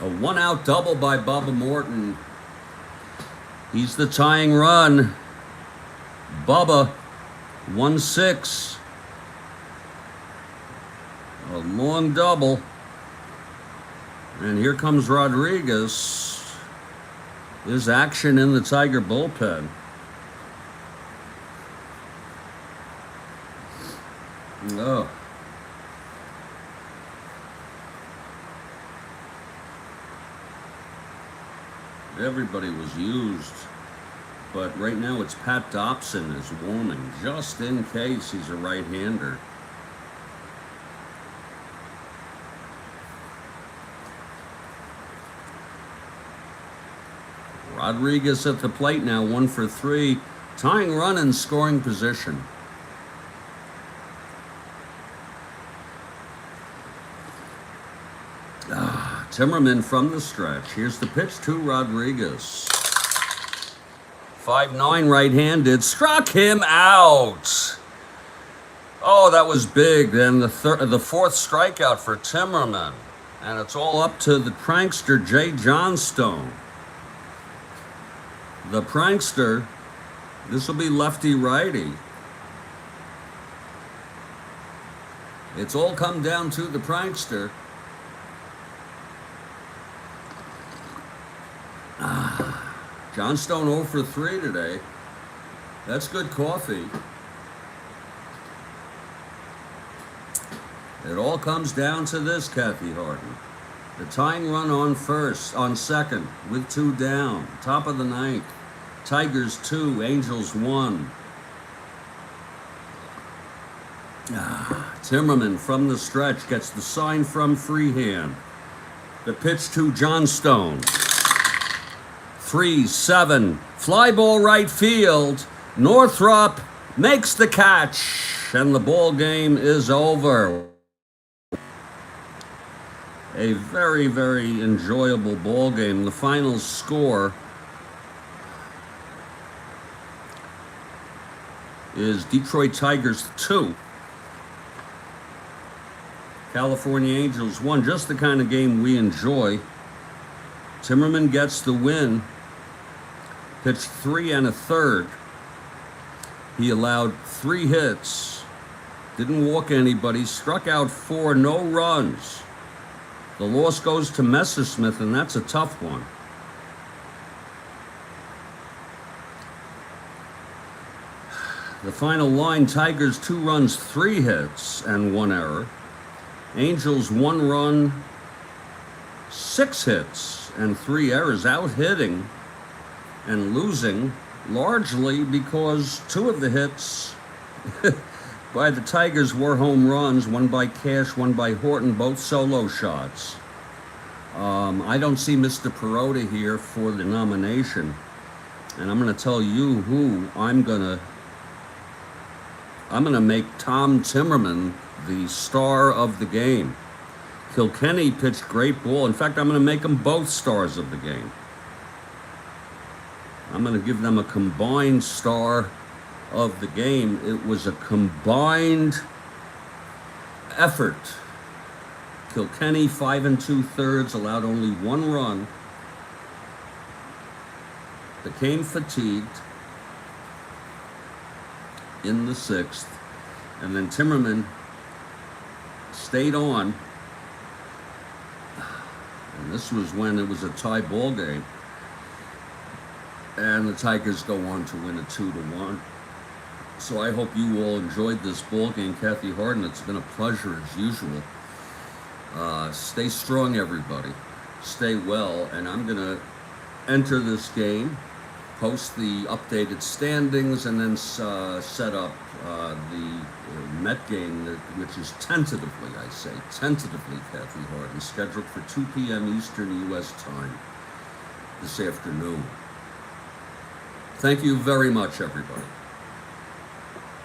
A 1-out double by Bubba Morton. He's the tying run. Bubba, 1-6. A long double. And here comes Rodriguez. There's action in the Tiger bullpen. Oh. Everybody was used. But right now it's Pat Dobson is warming, just in case he's a right-hander. Rodriguez at the plate now, 1 for 3. Tying run in scoring position. Timmerman from the stretch. Here's the pitch to Rodriguez. 5-9 right-handed. Struck him out. Oh, that was big. Then the 4th strikeout for Timmerman. And it's all up to the prankster, Jay Johnstone. The prankster This will be lefty-righty. It's all come down to the prankster. Johnstone 0 for 3 today. That's good coffee. It all comes down to this, Kathy Harden. The tying run on second with 2 down. Top of the 9th. Tigers 2, Angels 1. Timmerman from the stretch gets the sign from Freehand. The pitch to Johnstone. 3-7. Fly ball right field. Northrop makes the catch, and the ball game is over. A very, very enjoyable ball game. The final score is Detroit Tigers 2. California Angels 1. Just the kind of game we enjoy. Timmerman gets the win. Pitched 3 1/3. He allowed 3 hits. Didn't walk anybody. Struck out 4, no runs. The loss goes to Messersmith, and that's a tough one. The final line, Tigers 2 runs, 3 hits, and 1 error. Angels 1 run, 6 hits, and 3 errors. Out hitting and losing largely because 2 of the hits by the Tigers were home runs, one by Cash, one by Horton, both solo shots. I don't see Mr. Perota here for the nomination, and I'm going to tell you who I'm going to make Tom Timmerman the star of the game. Kilkenny pitched great ball. In fact, I'm going to make them both stars of the game. I'm going to give them a combined star of the game. It was a combined effort. Kilkenny 5 2/3, allowed only 1 run. Became fatigued in the 6th, and then Timmerman stayed on, and this was when it was a tie ball game, and the Tigers go on to win it 2-1. So I hope you all enjoyed this ball game. Kathy Harden, it's been a pleasure as usual. Stay strong, everybody. Stay well, and I'm going to enter this game, post the updated standings, and then set up the Met game, which is tentatively, Kathy Harden, scheduled for 2 p.m. Eastern U.S. time this afternoon. Thank you very much, everybody.